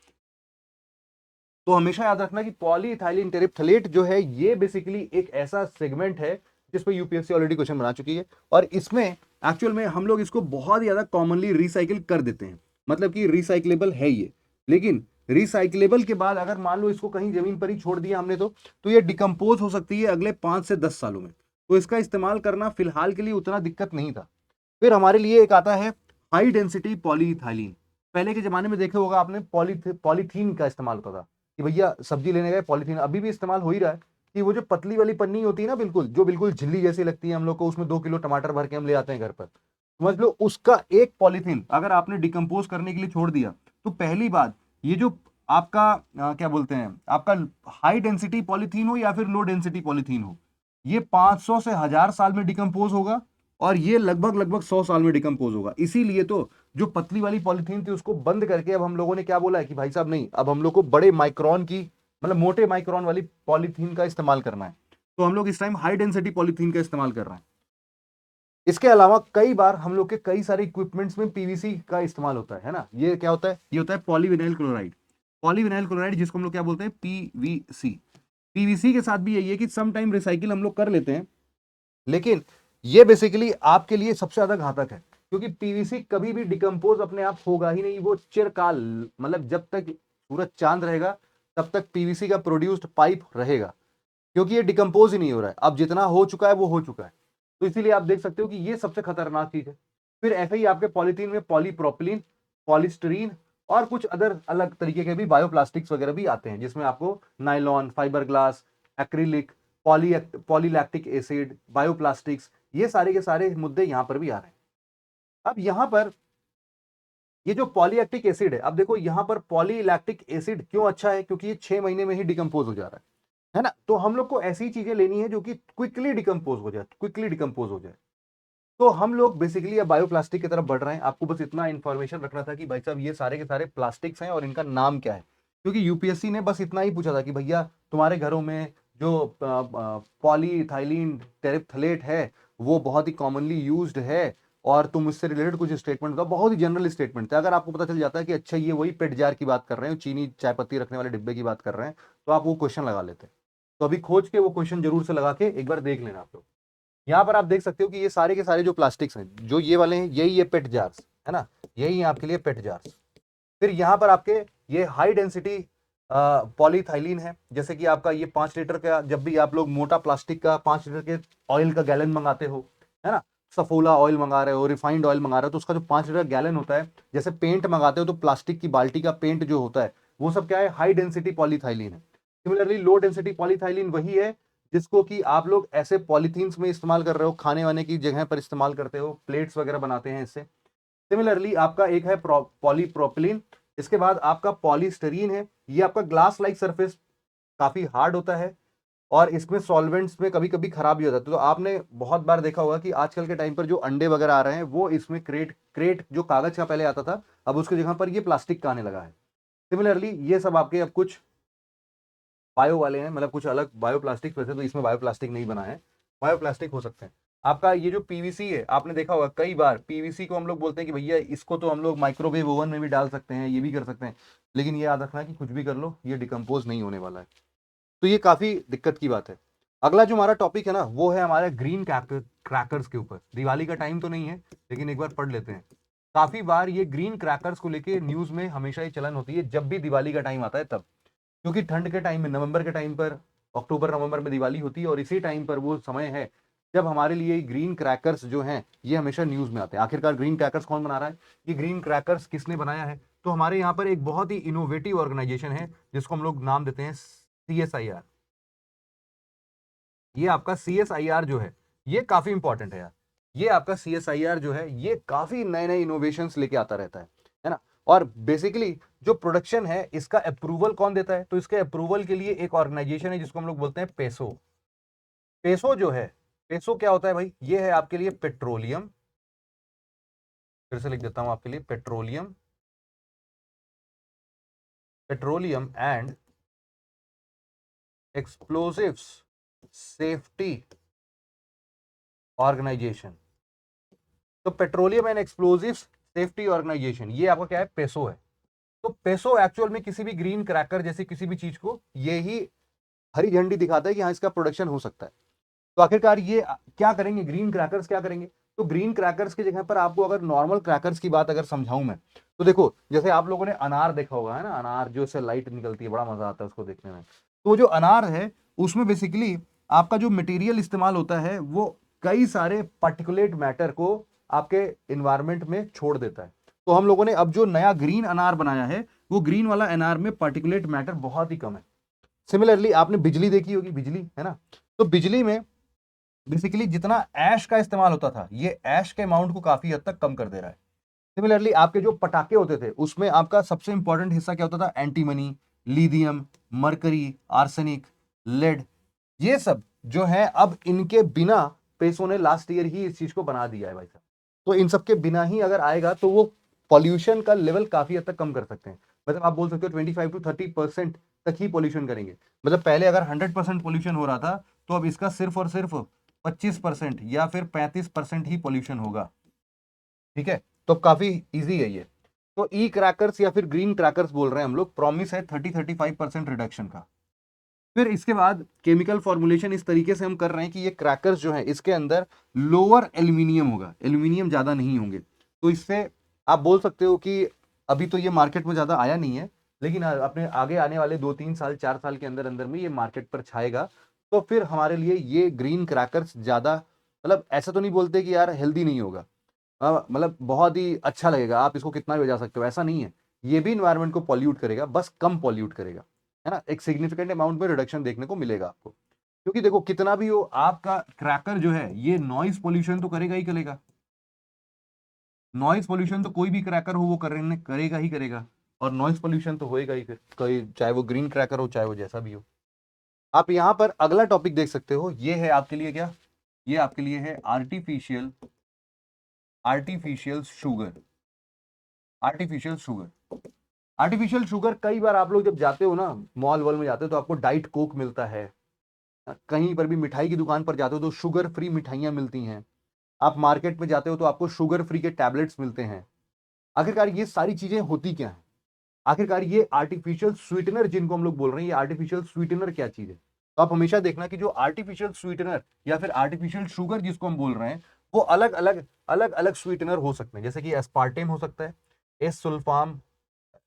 तो हमेशा याद रखना कि पॉलीइथाइलिन टेरिप्थलेट जो है, ये बेसिकली एक ऐसा सेगमेंट है जिस पर यूपीएससी ऑलरेडी क्वेश्चन बना चुकी है, और इसमें एक्चुअल में हम लोग इसको बहुत ज्यादा कॉमनली रिसाइकिल कर देते हैं, मतलब कि रिसाइक्लेबल है ये। लेकिन रिसाइक्लेबल के बाद अगर मान लो इसको कहीं जमीन पर ही छोड़ दिया हमने, तो ये डिकम्पोज हो सकती है अगले 5 से 10 सालों में। तो इसका इस्तेमाल करना फिलहाल के लिए उतना दिक्कत नहीं था। फिर हमारे लिए एक आता है हाई डेंसिटी पॉलीइथाइलिन। पहले के जमाने में देखे होगा आपने, पॉलीथीन का इस्तेमाल होता था कि भैया सब्जी लेने गए, पॉलीथीन अभी भी इस्तेमाल हो ही रहा है, कि वो जो पतली वाली पन्नी होती है ना, बिल्कुल जो बिल्कुल झिल्ली जैसी लगती है हम लोग को, उसमें 2 किलो टमाटर भर के हम ले आते हैं घर पर। समझ लो उसका एक पॉलीथीन अगर आपने डिकम्पोज करने के लिए छोड़ दिया, तो पहली बात, ये जो आपका क्या बोलते हैं, आपका हाई डेंसिटी पॉलीथीन हो या फिर लो डेंसिटी पॉलीथीन हो, ये 500 से 1000 साल में डिकम्पोज होगा, और ये लगभग लगभग 100 साल में डिकम्पोज होगा। इसीलिए तो जो पतली वाली पॉलीथीन थी उसको बंद करके अब हम लोगों ने क्या बोला है कि भाई साहब नहीं, अब हम लोग को बड़े माइक्रोन की, मतलब मोटे माइक्रोन वाली पॉलीथीन का इस्तेमाल करना है। तो हम लोग इस टाइम हाई डेंसिटी पॉलीथीन का इस्तेमाल कर रहे हैं। इसके अलावा कई बार हम लोग के कई सारे इक्विपमेंट्स में पीवीसी का इस्तेमाल होता है ना। ये क्या होता है, ये होता है पॉलीविनाइल क्लोराइड। पॉलीविनाइल क्लोराइड जिसको हम लोग क्या बोलते हैं, पीवीसी। पीवीसी के साथ भी यही है कि सम टाइम रिसाइकिल हम लोग कर लेते हैं, लेकिन ये बेसिकली आपके लिए सबसे ज्यादा घातक है, क्योंकि पीवीसी कभी भी डिकम्पोज अपने आप होगा ही नहीं। वो चिरकाल, मतलब जब तक सूरज चांद रहेगा तब तक पीवीसी का प्रोड्यूस्ड पाइप रहेगा, क्योंकि ये डिकम्पोज ही नहीं हो रहा है। अब जितना हो चुका है वो हो चुका है। तो इसीलिए आप देख सकते हो कि ये सबसे खतरनाक चीज है। फिर ऐसे ही आपके पॉलीथीन में पॉलीप्रोपिलीन, पॉलीस्टीरीन और कुछ अदर अलग तरीके के भी बायोप्लास्टिक्स वगैरह भी आते हैं, जिसमें आपको nylon, fibre glass, acrylic, polylactic acid, bioplastics, ये सारे के सारे मुद्दे यहां पर भी आ रहे हैं। अब यहां पर ये जो पॉलीलैक्टिक एसिड है, अब देखो यहां पर पॉलीलैक्टिक एसिड क्यों अच्छा है, क्योंकि ये 6 महीने में ही डिकम्पोज हो जा रहा है ना। तो हम लोग को ऐसी चीजें लेनी है जो कि क्विकली डिकम्पोज हो जाए, क्विकली डिकम्पोज हो जाए। तो हम लोग बेसिकली अब बायोप्लास्टिक की तरफ बढ़ रहे हैं। आपको बस इतना इंफॉर्मेशन रखना था कि भाई साहब ये सारे के सारे प्लास्टिक्स हैं और इनका नाम क्या है, क्योंकि यूपीएससी ने बस इतना ही पूछा था कि भैया तुम्हारे घरों में जो पॉलीइथाइलिन टेरिप्थलेट है वो बहुत ही कॉमनली यूज्ड है, और तुम इससे रिलेटेड कुछ स्टेटमेंट दो। बहुत ही जनरल स्टेटमेंट थे। अगर आपको पता चल जाता है कि अच्छा ये वही पेट जार की बात कर रहे हैं, चीनी चाय पत्ती रखने वाले डिब्बे की बात कर रहे हैं, तो आप वो क्वेश्चन लगा लेते। तो अभी खोज के वो क्वेश्चन जरूर से लगा के एक बार देख लेना आप लोग। यहाँ पर आप देख सकते हो कि ये सारे के सारे जो प्लास्टिक्स हैं, जो ये वाले हैं, यही ये पेट जार्स है ना, यही है आपके लिए पेट जार्स। फिर यहाँ पर आपके ये हाई डेंसिटी पॉलीथाइलिन है, जैसे कि आपका ये 5 लीटर का, जब भी आप लोग मोटा प्लास्टिक का 5 लीटर के ऑयल का गैलन मंगाते हो, है ना, सफोला ऑयल मंगा रहे हो, रिफाइंड ऑयल मंगा रहे हो, तो उसका जो 5 लीटर गैलन होता है, जैसे पेंट मंगाते हो तो प्लास्टिक की बाल्टी का पेंट जो होता है वो सब क्या है, हाई डेंसिटी पॉलीथाइलिन है। सिमिलरली लो डेंसिटी पॉलीथाइलिन वही है जिसको कि आप लोग ऐसे पॉलीथीन्स में इस्तेमाल कर रहे हो, खाने वाने की जगह पर इस्तेमाल करते हो, प्लेट्स वगैरह बनाते हैं इससे। सिमिलरली आपका एक है पॉलीप्रोपिलीन, इसके बाद आपका पॉलीस्टरीन है, ये आपका ग्लास लाइक सरफेस काफी हार्ड होता है और इसमें सॉल्वेंट्स में कभी कभी खराब भी हो जाता है। तो आपने बहुत बार देखा होगा कि आजकल के टाइम पर जो अंडे वगैरह आ रहे हैं वो इसमें क्रेट क्रेट जो कागज का पहले आता था, अब उसकी जगह पर ये प्लास्टिक का आने लगा है। सिमिलरली ये सब आपके अब कुछ बायो वाले हैं, मतलब कुछ अलग बायो प्लास्टिक, वैसे तो इसमें बायो प्लास्टिक नहीं बना है, बायो प्लास्टिक हो सकते हैं। आपका ये जो पीवीसी है, आपने देखा होगा कई बार पीवीसी को हम लोग बोलते हैं कि भैया इसको तो हम लोग माइक्रोवेव ओवन में भी डाल सकते हैं, ये भी कर सकते हैं, लेकिन ये याद रखना कि कुछ भी कर लो ये डिकम्पोज नहीं होने वाला है। तो ये काफी दिक्कत की बात है। अगला जो हमारा टॉपिक है ना वो है हमारे ग्रीन क्रैकर्स के ऊपर। दिवाली का टाइम तो नहीं है लेकिन एक बार पढ़ लेते हैं। काफी बार ये ग्रीन क्रैकर्स को लेके न्यूज में हमेशा ये चलन होती है जब भी दिवाली का टाइम आता है तब, क्योंकि ठंड के टाइम में, नवंबर के टाइम पर, अक्टूबर नवंबर में दिवाली होती है और इसी टाइम पर वो समय है जब हमारे लिए ग्रीन क्रैकर्स जो हैं ये हमेशा न्यूज में आते हैं। आखिरकार ग्रीन क्रैकर्स कौन बना रहा है, ये ग्रीन क्रैकर्स किसने बनाया है? तो हमारे यहाँ पर एक बहुत ही इनोवेटिव ऑर्गेनाइजेशन है जिसको हम लोग नाम देते हैं CSIR। ये आपका CSIR जो है ये काफी इंपॉर्टेंट है यार। ये आपका CSIR जो है ये काफी नए नए इनोवेशंस लेके आता रहता है ना। और बेसिकली जो प्रोडक्शन है इसका अप्रूवल कौन देता है? तो इसके अप्रूवल के लिए एक ऑर्गेनाइजेशन है जिसको हम लोग बोलते हैं पेसो। पेसो जो है, पेसो क्या होता है भाई? ये है आपके लिए पेट्रोलियम, फिर से लिख देता हूं आपके लिए, petroleum, petroleum and explosives safety organisation. तो petroleum and explosive safety organisation, ये आपका क्या है? पेसो है। तो पेसो एक्चुअल में किसी भी ग्रीन क्रैकर जैसी किसी भी चीज को ये ही हरी झंडी दिखाता है कि हाँ इसका प्रोडक्शन हो सकता है। तो आखिरकार ये क्या करेंगे, ग्रीन क्रैकर्स क्या करेंगे? तो ग्रीन क्रैकर्स की जगह पर आपको अगर नॉर्मल क्रैकर्स की बात अगर समझाऊं मैं, तो देखो जैसे आप लोगों ने अनार देखा होगा, है ना, अनार जो से लाइट निकलती है, बड़ा मजा आता है उसको देखने में। तो जो अनार है उसमें बेसिकली आपका जो मटेरियल इस्तेमाल होता है वो कई सारे पार्टिकुलेट मैटर को आपके इन्वायरमेंट में छोड़ देता है। तो हम लोगों ने अब जो नया ग्रीन अनार बनाया है वो ग्रीन वाला अनार में पार्टिकुलेट मैटर बहुत ही कम है। सिमिलरली आपने बिजली देखी होगी, बिजली, है ना, तो बिजली में बेसिकली जितना ऐश का इस्तेमाल होता था ये ऐश के अमाउंट को काफी हद तक कम कर दे रहा है। सिमिलरली आपके जो पटाखे होते थे उसमें आपका सबसे इंपॉर्टेंट हिस्सा क्या होता था? Antimony, lithium, mercury, arsenic, lead, ये सब जो है अब इनके बिना पेसो ने लास्ट ईयर ही इस चीज को बना दिया है भाई साहब। तो इन सब के बिना ही अगर आएगा तो वो पॉल्यूशन का लेवल काफी हद तक कम कर सकते हैं। मतलब आप बोल सकते हो 25 to 30% तक ही पॉल्यूशन करेंगे। मतलब पहले अगर 100% पॉल्यूशन हो रहा था तो अब इसका सिर्फ और सिर्फ 25% या फिर 35% ही पॉल्यूशन होगा। ठीक है, तो काफी इजी है ये। तो ई क्रैकर्स या फिर ग्रीन क्रैकर्स बोल रहे हैं हम लोग, प्रॉमिस है 30-35% रिडक्शन का। फिर इसके बाद केमिकल फॉर्मुलेशन इस तरीके से हम कर रहे हैं कि ये क्रैकर्स जो है इसके अंदर लोअर एल्यूमिनियम होगा, एल्यूमिनियम ज्यादा नहीं होंगे। तो इससे आप बोल सकते हो कि अभी तो ये मार्केट में ज्यादा आया नहीं है, लेकिन अपने आगे आने वाले 2-3 साल 4 साल के अंदर अंदर में ये मार्केट पर छाएगा। तो फिर हमारे लिए ये ग्रीन क्रैकर्स ज्यादा, मतलब ऐसा तो नहीं बोलते कि यार हेल्दी नहीं होगा, मतलब बहुत ही अच्छा लगेगा, आप इसको कितना भी बजा सकते हो, ऐसा नहीं है। ये भी इन्वायरमेंट को पॉल्यूट करेगा, बस कम पॉल्यूट करेगा, है ना। एक सिग्निफिकेंट अमाउंट में रिडक्शन देखने को मिलेगा आपको, क्योंकि देखो कितना भी हो आपका क्रैकर जो है ये नॉइज पोल्यूशन तो करेगा ही करेगा। नॉइज पोल्यूशन तो कोई भी क्रैकर हो वो करेगा ही करेगा, और नॉइज पोल्यूशन तो होएगा ही फिर, कोई चाहे वो ग्रीन क्रैकर हो चाहे वो जैसा भी हो। आप यहां पर अगला टॉपिक देख सकते हो, ये है आपके लिए क्या, ये आपके लिए है artificial artificial sugar. Artificial sugar, artificial sugar, कई बार आप लोग जब जाते हो ना, मॉल वॉल में जाते हो तो आपको डाइट कोक मिलता है, कहीं पर भी मिठाई की दुकान पर जाते हो तो शुगर फ्री मिठाइयां मिलती हैं, आप मार्केट में जाते हो तो आपको शुगर फ्री के टैबलेट्स मिलते हैं। आखिरकार ये सारी चीजें होती क्या है? आखिरकार ये आर्टिफिशियल स्वीटनर जिनको हम लोग बोल रहे हैं, ये आर्टिफिशियल स्वीटनर क्या चीज है? तो आप हमेशा देखना कि जो आर्टिफिशियल स्वीटनर या फिर आर्टिफिशियल शुगर जिसको हम बोल रहे हैं वो अलग अलग स्वीटनर हो सकते हैं, जैसे कि एस्पार्टेम हो सकता है, एस सुल्फाम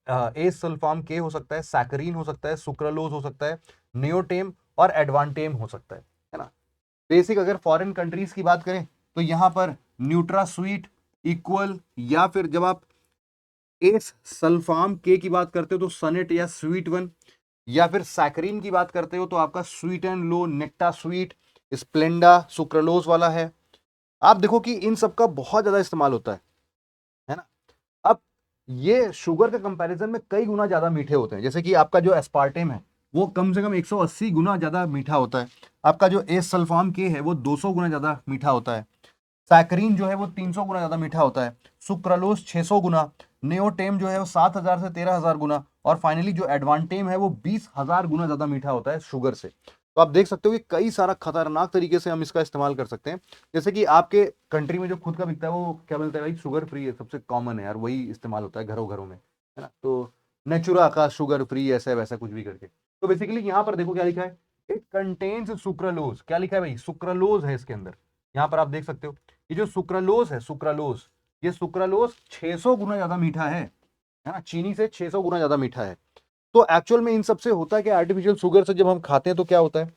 एस सल्फाम के हो सकता है, सैकरीन हो सकता है, सुक्रालोज हो सकता है, नियोटेम और एडवांटेम हो सकता है ना। बेसिक अगर फॉरेन कंट्रीज की बात करें तो यहां पर न्यूट्रा स्वीट, इक्वल, या फिर जब आप एस सल्फाम के की बात करते हो तो सनेट या स्वीट वन, या फिर सैकरीन की बात करते हो तो आपका sweet and low, NACTA sweet, Splenda sucralose वाला है। आप देखो कि इन सब का बहुत ज्यादा इस्तेमाल होता है ना। अब ये शुगर के कंपैरिजन में कई गुना ज्यादा मीठे होते हैं, जैसे कि आपका जो एस्पार्टेम है वो कम से कम 180 गुना ज्यादा मीठा होता है। आपका जो एस सल्फाम के है वो 200 गुना ज्यादा मीठा होता है। सैकरीन जो है वो 300 गुना ज्यादा मीठा होता है। सुक्रालोज 600 गुना, नेओटेम जो है वो 7,000 से 13,000 गुना, और फाइनली जो एडवांटेम है वो 20,000 गुना ज्यादा मीठा होता है शुगर से। तो आप देख सकते हो कि कई सारा खतरनाक तरीके से हम इसका इस्तेमाल कर सकते हैं। जैसे कि आपके कंट्री में जो खुद का बिकता है वो क्या मिलता है भाई, शुगर फ्री है, सबसे कॉमन है यार, वही इस्तेमाल होता है घरों घरों में, है ना। तो नेचुरा का शुगर फ्री ऐसा वैसा कुछ भी करके। तो बेसिकली यहाँ पर देखो क्या लिखा है, इट कंटेन्स सुक्रालोज, क्या लिखा है भाई, सुक्रालोज है इसके अंदर। यहाँ पर आप देख सकते हो ये जो सुक्रालोज है, सुक्रालोज, ये सुक्रालोज 600 गुना ज्यादा मीठा है ना, चीनी से 600 गुना ज्यादा मीठा है। तो एक्चुअल में इन सबसे होता है कि आर्टिफिशियल शुगर से जब हम खाते हैं तो क्या होता है,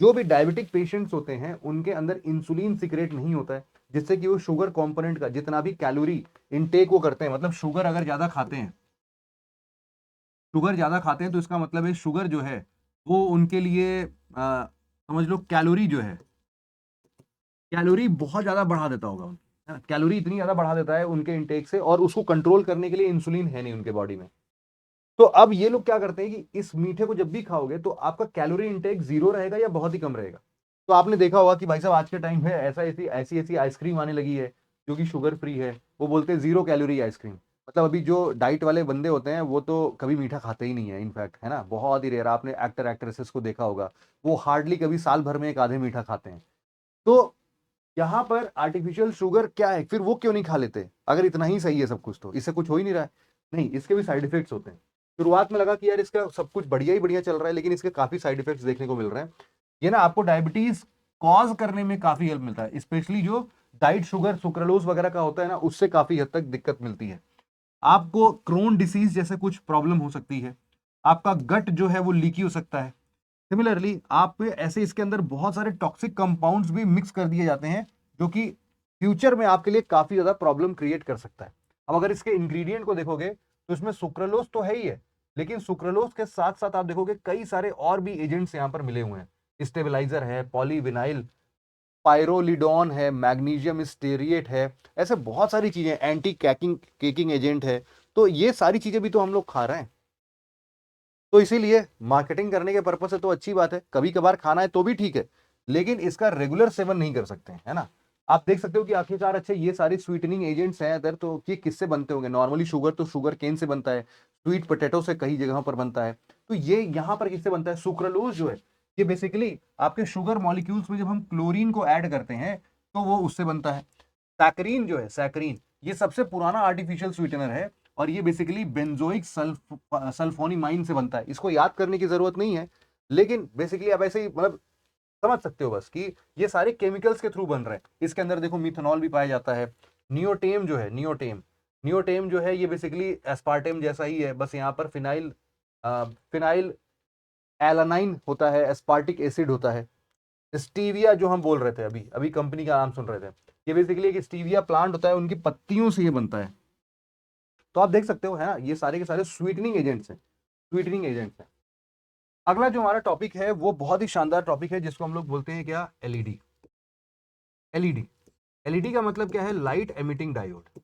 जो भी डायबिटिक पेशेंट्स होते हैं उनके अंदर इंसुलिन सीक्रेट नहीं होता है, जिससे कि वो शुगर कंपोनेंट का जितना भी कैलोरी इनटेक वो करते हैं, मतलब शुगर अगर ज्यादा खाते हैं, शुगर ज्यादा खाते हैं तो इसका मतलब है शुगर जो है वो उनके लिए समझ लो कैलोरी जो है, कैलोरी बहुत ज्यादा बढ़ा देता होगा है ना, कैलोरी इतनी ज्यादा बढ़ा देता है उनके इंटेक से, और उसको कंट्रोल करने के लिए इंसुलिन है नहीं उनके बॉडी में। तो अब ये लोग क्या करते हैं कि इस मीठे को जब भी खाओगे तो आपका कैलोरी इंटेक जीरो रहेगा या बहुत ही कम रहेगा। तो आपने देखा होगा कि भाई साहब आज के टाइम में ऐसा ऐसी ऐसी ऐसी आइसक्रीम आने लगी है जो कि शुगर फ्री है, वो बोलते हैं जीरो कैलोरी आइसक्रीम। मतलब अभी जो डाइट वाले बंदे होते हैं वो तो कभी मीठा खाते ही नहीं है, इनफैक्ट, है ना, बहुत ही रेयर। आपने एक्टर एक्ट्रेसेस को देखा होगा, वो हार्डली कभी साल भर में एक आधे मीठा खाते हैं। तो यहाँ पर आर्टिफिशियल शुगर क्या है, फिर वो क्यों नहीं खा लेते अगर इतना ही सही है सब कुछ, तो इससे कुछ हो ही नहीं रहा है। नहीं, इसके भी साइड इफेक्ट्स होते हैं। शुरुआत में लगा कि यार इसका सब कुछ बढ़िया ही बढ़िया चल रहा है, लेकिन इसके काफी साइड इफेक्ट्स देखने को मिल रहे हैं। ये ना आपको डायबिटीज कॉज करने में काफी हेल्प मिलता है, स्पेशली जो डाइट शुगर सुक्रालोज वगैरह का होता है ना, उससे काफी हद तक दिक्कत मिलती है। आपको क्रोन डिसीज जैसे कुछ प्रॉब्लम हो सकती है, आपका गट जो है वो लीकी हो सकता है। सिमिलरली आप पे ऐसे इसके अंदर बहुत सारे टॉक्सिक कंपाउंड्स भी मिक्स कर दिए जाते हैं, जो कि फ्यूचर में आपके लिए काफी ज्यादा प्रॉब्लम क्रिएट कर सकता है। अब अगर इसके इंग्रेडिएंट को देखोगे तो इसमें सुक्रालोज तो है ही है, लेकिन सुक्रालोज के साथ साथ आप देखोगे कई सारे और भी एजेंट्स यहाँ पर मिले हुए हैं। स्टेबलाइजर है, पॉलीविनाइल, पायरोलिडोन है, मैग्नीशियम स्टेरिएट है, ऐसे बहुत सारी चीजें, एंटी कैकिंग केकिंग एजेंट है। तो ये सारी चीजें भी तो हम लोग खा रहे हैं। तो इसीलिए मार्केटिंग करने के पर्पज से तो अच्छी बात है, कभी कभार खाना है तो भी ठीक है, लेकिन इसका रेगुलर सेवन नहीं कर सकते हैं, है ना। आप देख सकते हो कि आखिरकार अच्छे ये सारे स्वीटनिंग एजेंट्स हैं अदर, तो ये किससे बनते होंगे। नॉर्मली शुगर तो शुगर केन से बनता है, स्वीट पोटैटो से कई जगहों पर बनता है। तो ये यहाँ पर किससे बनता है, सुक्रालोज जो है, ये बेसिकली आपके शुगर मॉलिक्यूल्स में जब हम क्लोरीन को ऐड करते हैं तो वो उससे बनता है। सैकरीन जो है, सैकरीन, ये सबसे पुराना आर्टिफिशियल स्वीटनर है, और ये बेसिकली बेंजोइक सल्फोनिमाइन से बनता है। इसको याद करने की जरूरत नहीं है, लेकिन बेसिकली आप ऐसे ही मतलब समझ सकते हो बस कि ये सारे केमिकल्स के थ्रू बन रहे हैं। इसके अंदर देखो मिथनॉल भी पाया जाता है। नियोटेम जो है, नियोटेम, नियोटेम जो है ये बेसिकली एस्पार्टेम जैसा ही है, बस यहाँ पर फिनाइल फिनाइल एलानाइन होता है, एस्पार्टिक एसिड होता है। स्टीविया जो हम बोल रहे थे, अभी अभी कंपनी का नाम सुन रहे थे, ये बेसिकली एक स्टीविया प्लांट होता है, उनकी पत्तियों से ये बनता है। तो आप देख सकते हो, है ना, ये सारे के सारे स्वीटनिंग एजेंट्स हैं, स्वीटनिंग एजेंट्स हैं। अगला जो हमारा टॉपिक है वो बहुत ही शानदार टॉपिक है, जिसको हम लोग बोलते हैं क्या, एलईडी। एलईडी, एलईडी का मतलब क्या है, light emitting diode.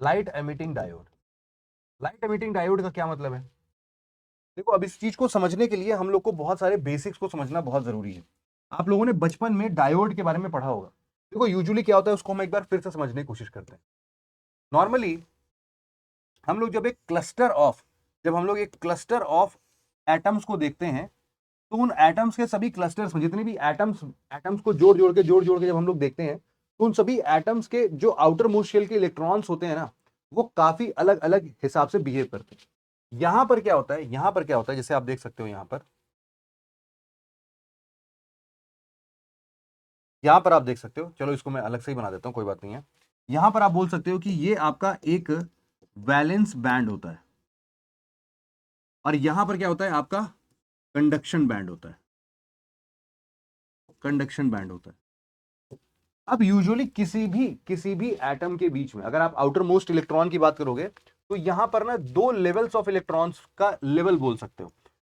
Light emitting diode, light emitting diode का क्या मतलब है। देखो, अब इस चीज को समझने के लिए हम लोग को बहुत सारे बेसिक्स को समझना बहुत जरूरी है। आप लोगों ने बचपन में डायोड के बारे में पढ़ा होगा। देखो यूजुअली क्या होता है उसको हम एक बार फिर से समझने की कोशिश करते हैं। नॉर्मली हम लोग जब हम लोग एक क्लस्टर ऑफ एटम्स को देखते हैं, तो उन एटम्स के सभी क्लस्टर्स में जितने भी एटम्स एटम्स को जोड़ जोड़ के जब हम लोग देखते हैं, तो उन सभी एटम्स के जो आउटर मोस्ट शेल के इलेक्ट्रॉन्स होते हैं ना, वो काफी अलग अलग हिसाब से बिहेव करते हैं। यहां पर क्या होता है, यहां पर क्या होता है, जैसे आप देख सकते हो यहां पर आप देख सकते हो, चलो इसको मैं अलग से ही बना देता हूं, कोई बात नहीं है। यहां पर आप बोल सकते हो कि ये आपका एक वैलेंस बैंड होता है और यहां पर क्या होता है आपका कंडक्शन बैंड होता है, कंडक्शन बैंड होता है। अब यूजुअली किसी भी एटम के बीच में अगर आप आउटर मोस्ट इलेक्ट्रॉन की बात करोगे तो यहां पर ना दो लेवल्स ऑफ इलेक्ट्रॉन्स का लेवल बोल सकते हो।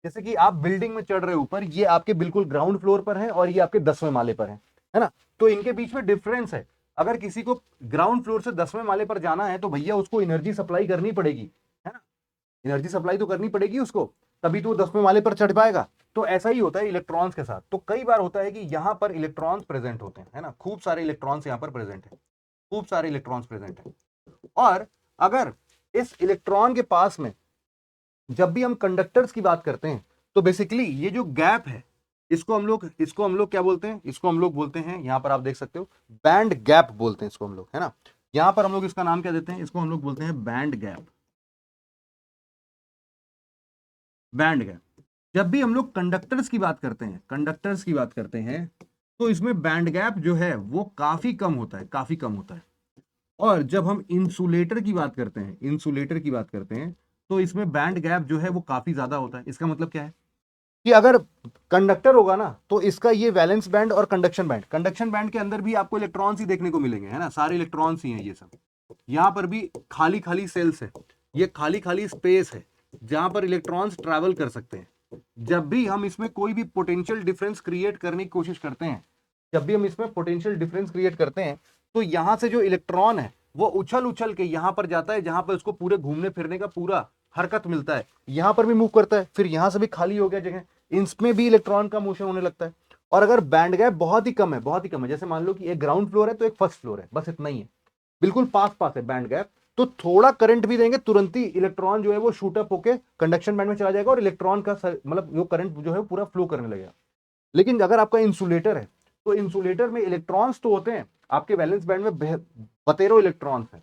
जैसे कि आप बिल्डिंग में चढ़ रहे हो ऊपर, ये आपके बिल्कुल ग्राउंड फ्लोर पर है और ये आपके 10वें माले पर है ना। तो इनके बीच में डिफरेंस है। अगर किसी को ग्राउंड फ्लोर से 10वें माले पर जाना है तो भैया उसको एनर्जी सप्लाई करनी पड़ेगी, है ना। एनर्जी सप्लाई तो करनी पड़ेगी उसको, तभी तो वो 10वें माले पर चढ़ पाएगा। तो ऐसा ही होता है इलेक्ट्रॉन्स के साथ। तो कई बार होता है कि यहां पर इलेक्ट्रॉन्स प्रेजेंट होते हैं, है ना, खूब सारे इलेक्ट्रॉन्स यहां पर प्रेजेंट है, खूब सारे इलेक्ट्रॉन्स प्रेजेंट है। और अगर इस इलेक्ट्रॉन के पास में जब भी हम कंडक्टर्स की बात करते हैं तो बेसिकली ये जो गैप है इसको हम लोग क्या बोलते हैं, इसको हम लोग बोलते हैं, यहां पर आप देख सकते हो बैंड गैप बोलते हैं इसको हम लोग, है ना। यहां पर हम लोग इसका नाम क्या देते हैं, इसको हम लोग बोलते हैं बैंड गैप, बैंड गैप। जब भी हम लोग कंडक्टर्स की बात करते हैं, कंडक्टर्स की बात करते हैं तो इसमें बैंड गैप जो है वो काफी कम होता है, काफी कम होता है। और जब हम इंसुलेटर की बात करते हैं, इंसुलेटर की बात करते हैं तो इसमें बैंड गैप जो है वो काफी ज्यादा होता है। इसका मतलब क्या है कि अगर कंडक्टर होगा ना तो इसका ये वैलेंस बैंड और कंडक्शन बैंड के अंदर भी आपको इलेक्ट्रॉन्स ही देखने को मिलेंगे, है ना, सारे इलेक्ट्रॉन्स ही हैं ये सब। यहां पर भी खाली खाली सेल्स है, ये खाली खाली स्पेस है जहां पर इलेक्ट्रॉन्स ट्रैवल कर सकते हैं। जब भी हम इसमें कोई भी पोटेंशियल डिफरेंस क्रिएट करने की कोशिश करते हैं, जब भी हम इसमें पोटेंशियल डिफरेंस क्रिएट करते हैं तो यहां से जो इलेक्ट्रॉन है वो उछल उछल के यहां पर जाता है जहां पर उसको पूरे घूमने फिरने का पूरा हरकत मिलता है, यहां पर भी मूव करता है, फिर यहां से भी खाली हो गया जगह, इसमें भी इलेक्ट्रॉन का मोशन होने लगता है। और अगर बैंड गैप बहुत ही कम है, बहुत ही कम है, जैसे मान लो कि एक ग्राउंड फ्लोर है तो एक फर्स्ट फ्लोर है, बस इतना ही है, बिल्कुल पास पास है बैंड गैप, तो थोड़ा करंट भी देंगे तुरंत ही इलेक्ट्रॉन जो है वो शूट अप होकर कंडक्शन बैंड में चला जाएगा और इलेक्ट्रॉन का मतलब जो करंट जो है पूरा फ्लो करने लगेगा। लेकिन अगर आपका इंसुलेटर है तो इंसुलेटर में इलेक्ट्रॉन्स तो होते हैं, आपके वैलेंस बैंड में बतेरों इलेक्ट्रॉन्स हैं,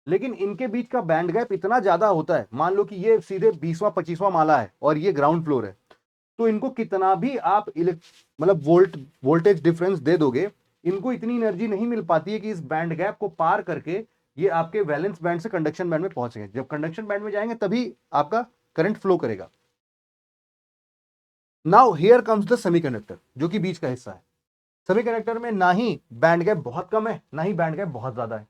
लेकिन इनके बीच का बैंड गैप इतना ज्यादा होता है, मान लो कि ये सीधे 20वां 25वां माला है और ये ग्राउंड फ्लोर है, तो इनको कितना भी आप मतलब वोल्टेज डिफरेंस दे दोगे, इनको इतनी एनर्जी नहीं मिल पाती है कि इस बैंड गैप को पार करके ये आपके वैलेंस बैंड से कंडक्शन बैंड में पहुंचेंगे। जब कंडक्शन बैंड में जाएंगे तभी आपका करंट फ्लो करेगा। Now here comes the semiconductor, जो कि बीच का हिस्सा है। सेमीकंडक्टर में ना ही बैंड गैप बहुत कम है ना ही बैंड गैप बहुत ज्यादा है।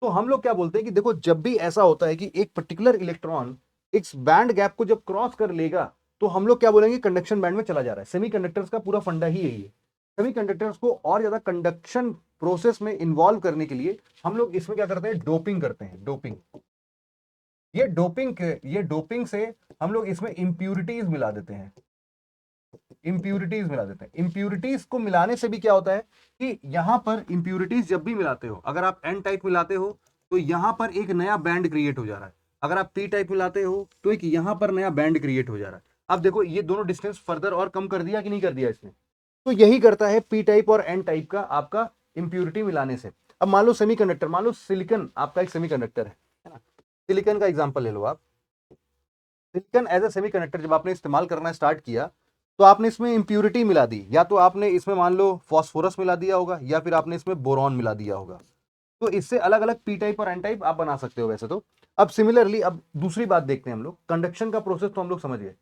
तो हम लोग क्या बोलते हैं कि देखो जब भी ऐसा होता है कि एक पर्टिकुलर इलेक्ट्रॉन इस बैंड गैप को जब क्रॉस कर लेगा तो हम लोग क्या बोलेंगे, कंडक्शन बैंड में चला जा रहा है। सेमीकंडक्टर्स का पूरा फंडा ही यही है। सेमीकंडक्टर्स को और ज्यादा कंडक्शन प्रोसेस में इन्वॉल्व करने के लिए हम लोग इसमें क्या करते हैं, डोपिंग करते हैं, डोपिंग। ये डोपिंग से हम लोग इसमें इंप्यूरिटीज मिला देते हैं, इंप्यूरिटीज मिला देते हैं। इंप्यूरिटीज को मिलाने से भी क्या होता है कि यहां पर इंप्यूरिटीज जब भी मिलाते हो, अगर आप एन टाइप मिलाते हो तो यहां पर एक नया बैंड क्रिएट हो जा रहा है, अगर आप पी टाइप मिलाते हो तो एक यहां पर नया बैंड क्रिएट हो जा रहा है। अब देखो ये दोनों डिस्टेंस फर्दर और कम कर दिया कि नहीं कर दिया इसने, तो यही करता है पी टाइप और एन टाइप का आपका इंप्यूरिटी मिलाने से। अब मान लो सेमीकंडक्टर, मान लो सिलिकन आपका एक सेमीकंडक्टर है ना, सिलिकन का एग्जांपल ले लो आप। सिलिकॉन एज ए सेमीकंडक्टर जब आपने इस्तेमाल करना स्टार्ट किया तो आपने इसमें इंप्यूरिटी मिला दी, या तो आपने इसमें मान लो फॉस्फोरस मिला दिया होगा या फिर आपने इसमें बोरॉन मिला दिया होगा। तो इससे अलग अलग पी टाइप और एन टाइप आप बना सकते हो वैसे तो। अब सिमिलरली अब दूसरी बात देखते हैं हम लोग, कंडक्शन का प्रोसेस तो हम लोग समझ गए,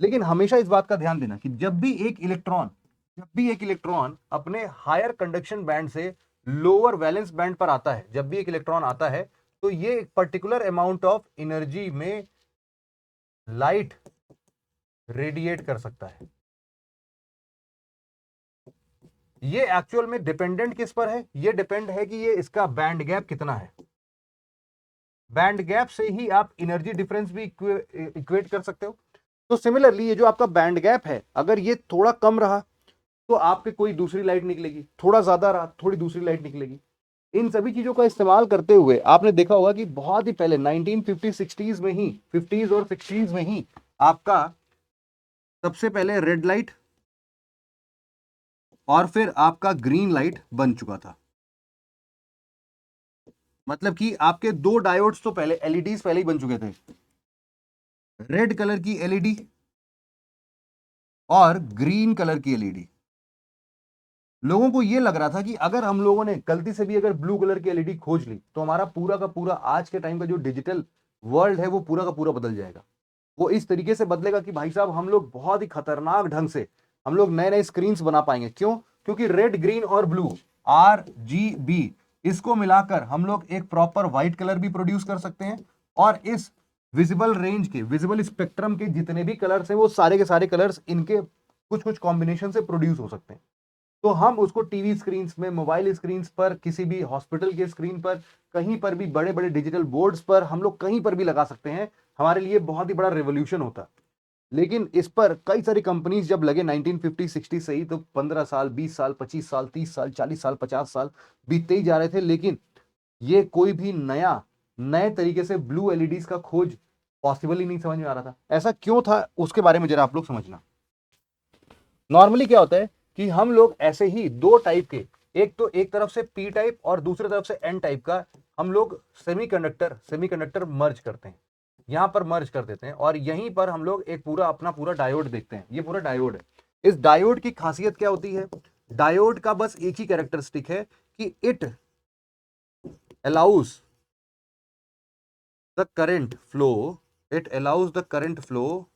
लेकिन हमेशा इस बात का ध्यान देना कि जब भी एक इलेक्ट्रॉन अपने हायर कंडक्शन बैंड से लोअर वैलेंस बैंड पर आता है, जब भी एक इलेक्ट्रॉन आता है तो ये एक पर्टिकुलर अमाउंट ऑफ एनर्जी में लाइट रेडिएट कर सकता है। ये एक्चुअल में डिपेंडेंट किस पर है, ये डिपेंड है कि ये इसका बैंड गैप कितना है। बैंड गैप से ही आप एनर्जी डिफरेंस भी इक्वेट कर सकते हो। तो सिमिलरली ये जो आपका बैंड गैप है, अगर ये थोड़ा कम रहा तो आपके कोई दूसरी लाइट निकलेगी, थोड़ा ज्यादा रहा थोड़ी दूसरी लाइट निकलेगी। इन सभी चीजों का इस्तेमाल करते हुए आपने देखा होगा कि बहुत ही पहले 1950 में ही, 50s और 60s में ही आपका सबसे पहले रेड लाइट और फिर आपका ग्रीन लाइट बन चुका था। मतलब कि आपके दो डायोड्स तो पहले, एलईडीज पहले ही बन चुके थे, रेड कलर की एलईडी और ग्रीन कलर की एलईडी। लोगों को यह लग रहा था कि अगर हम लोगों ने गलती से भी अगर ब्लू कलर की एलईडी खोज ली तो हमारा पूरा का पूरा आज के टाइम का जो डिजिटल वर्ल्ड है वो पूरा का पूरा बदल जाएगा। वो इस तरीके से बदलेगा कि भाई साहब हम लोग बहुत ही खतरनाक ढंग से हम लोग नए नए स्क्रीन्स बना पाएंगे। क्यों? क्योंकि रेड, ग्रीन और ब्लू, RGB, इसको मिलाकर हम लोग एक प्रॉपर व्हाइट कलर भी प्रोड्यूस कर सकते हैं। और इस विजिबल रेंज के, विजिबल स्पेक्ट्रम के जितने भी कलर्स हैं वो सारे के सारे कलर्स इनके कुछ कुछ कॉम्बिनेशन से प्रोड्यूस हो सकते हैं। तो हम उसको टीवी स्क्रीन में, मोबाइल स्क्रीन पर, किसी भी हॉस्पिटल के स्क्रीन पर, कहीं पर भी, बड़े बड़े डिजिटल बोर्ड्स पर हम लोग कहीं पर भी लगा सकते हैं। हमारे लिए बहुत ही बड़ा रेवोल्यूशन होता। लेकिन इस पर कई सारी कंपनीज जब लगे 1950-60 से ही, तो 15 साल, 20 साल, 25 साल, 30 साल, 40 साल, 50 साल बीतते ही जा रहे थे। लेकिन ये कोई भी नए तरीके से ब्लू एलईडीज का खोज पॉसिबल ही नहीं समझ में आ रहा था। ऐसा क्यों था उसके बारे में जरा आप लोग समझना। नॉर्मली क्या होता है कि हम लोग ऐसे ही दो टाइप के, एक तो एक तरफ से पी टाइप और दूसरी तरफ से एन टाइप का हम लोग सेमीकंडक्टर मर्ज करते हैं, यहां पर मर्ज कर देते हैं। और यहीं पर हम लोग एक अपना पूरा डायोड देखते हैं। ये पूरा डायोड है। इस डायोड की खासियत क्या होती है? डायोड का बस एक ही कैरेक्टरिस्टिक है कि it allows the current flow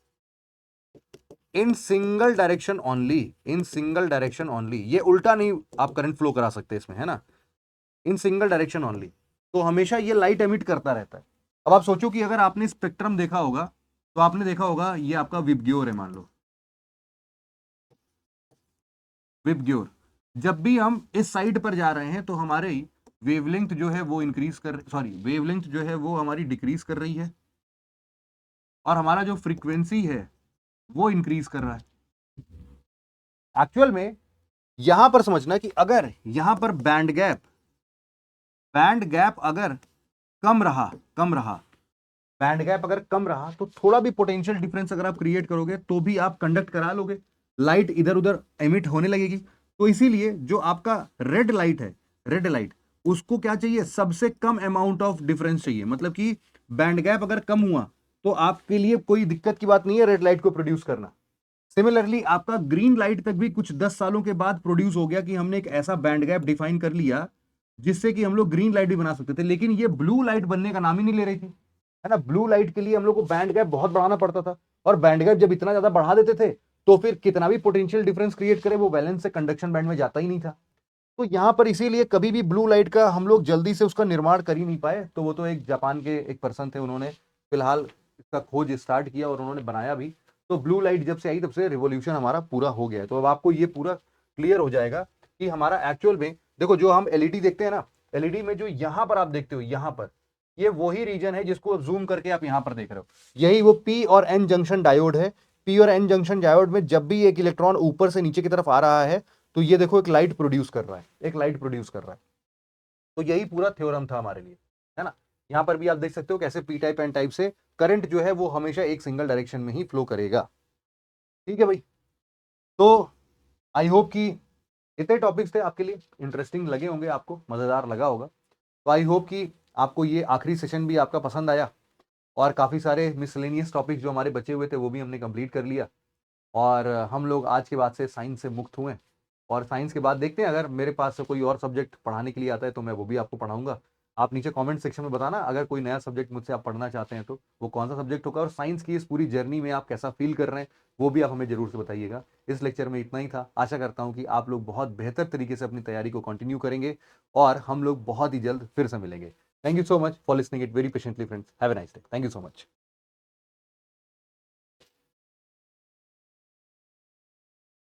in single direction only. ये उल्टा नहीं आप करंट फ्लो करा सकते इसमें, है ना। In single direction only. तो हमेशा ये लाइट एमिट करता रहता है। अब आप सोचो कि अगर आपने स्पेक्ट्रम देखा होगा तो आपने देखा होगा ये आपका विबग्योर है, मान लो विबग्योर। जब भी हम इस साइड पर जा रहे हैं तो हमारे वेवलेंथ जो है वो वेवलेंथ जो है वो हमारी डिक्रीज कर रही है, और हमारा जो फ्रीक्वेंसी है वो इंक्रीज कर रहा है। एक्चुअल में यहां पर समझना कि अगर यहां पर बैंड गैप अगर कम रहा बैंड गैप अगर कम रहा तो थोड़ा भी पोटेंशियल डिफरेंस अगर आप क्रिएट करोगे तो भी आप कंडक्ट करा लोगे, लाइट इधर उधर एमिट होने लगेगी। तो इसीलिए जो आपका रेड लाइट उसको क्या चाहिए? सबसे कम अमाउंट ऑफ डिफरेंस चाहिए। मतलब कि बैंड गैप अगर कम हुआ तो आपके लिए कोई दिक्कत की बात नहीं है रेड लाइट को प्रोड्यूस करना। सिमिलरली आपका ग्रीन लाइट तक भी कुछ 10 सालों के बाद प्रोड्यूस हो गया कि हमने एक ऐसा बैंड गैप डिफाइन कर लिया जिससे कि हम लोग ग्रीन लाइट भी बना सकते थे। लेकिन ये ब्लू लाइट बनने का नाम ही नहीं ले रही थी, है ना। ब्लू लाइट के लिए हम लोग को बैंड गैप बहुत बढ़ाना पड़ता था, और बैंड गैप जब इतना ज्यादा बढ़ा देते थे तो फिर कितना भी पोटेंशियल डिफरेंस क्रिएट करे वो वैलेंस से कंडक्शन बैंड में जाता ही नहीं था। तो यहां पर इसीलिए कभी भी ब्लू लाइट का हम लोग जल्दी से उसका निर्माण कर ही नहीं पाए। तो वो तो एक जापान के एक पर्सन थे, उन्होंने फिलहाल इसका खोज स्टार्ट किया और उन्होंने बनाया भी। तो ब्लू लाइट जब से आई तब से रिवॉल्यूशन हमारा पूरा हो गया है। तो अब आपको ये पूरा क्लियर हो जाएगा कि हमारा एक्चुअल में, देखो जो हम एलईडी देखते हैं ना, एलईडी में जो यहां पर आप देखते हो, यहां पर ये वही रीजन है जिसको जूम करके आप यहां पर देख रहे हो। यही वो पी और एन जंक्शन डायोड है। पी और एन जंक्शन डायोड में जब भी एक इलेक्ट्रॉन ऊपर से नीचे की तरफ आ रहा है तो ये देखो एक लाइट प्रोड्यूस कर रहा है। तो यही पूरा थ्योरम था हमारे लिए, है ना। यहां पर भी आप देख सकते हो कैसे पी टाइप एन टाइप से करंट जो है वो हमेशा एक सिंगल डायरेक्शन में ही फ्लो करेगा। ठीक है भाई। तो आई होप कि इतने टॉपिक्स थे आपके लिए, इंटरेस्टिंग लगे होंगे, आपको मजेदार लगा होगा। तो आई होप कि आपको ये आखिरी सेशन भी आपका पसंद आया, और काफी सारे मिसलेनियस टॉपिक्स जो हमारे बचे हुए थे वो भी हमने कंप्लीट कर लिया। और हम लोग आज के बाद से साइंस से मुक्त हुए। और साइंस के बाद देखते हैं, अगर मेरे पास से कोई और सब्जेक्ट पढ़ाने के लिए आता है तो मैं वो भी आपको पढ़ाऊंगा। आप नीचे कमेंट सेक्शन में बताना अगर कोई नया सब्जेक्ट मुझसे आप पढ़ना चाहते हैं तो वो कौन सा सब्जेक्ट होगा, और साइंस की इस पूरी जर्नी में आप कैसा फील कर रहे हैं वो भी आप हमें जरूर से बताइएगा। इस लेक्चर में इतना ही था। आशा करता हूँ कि आप लोग बहुत बेहतर तरीके से अपनी तैयारी को कंटिन्यू करेंगे, और हम लोग बहुत ही जल्द फिर से मिलेंगे। Thank you so much for listening it very patiently friends. Have a nice day. Thank you so much.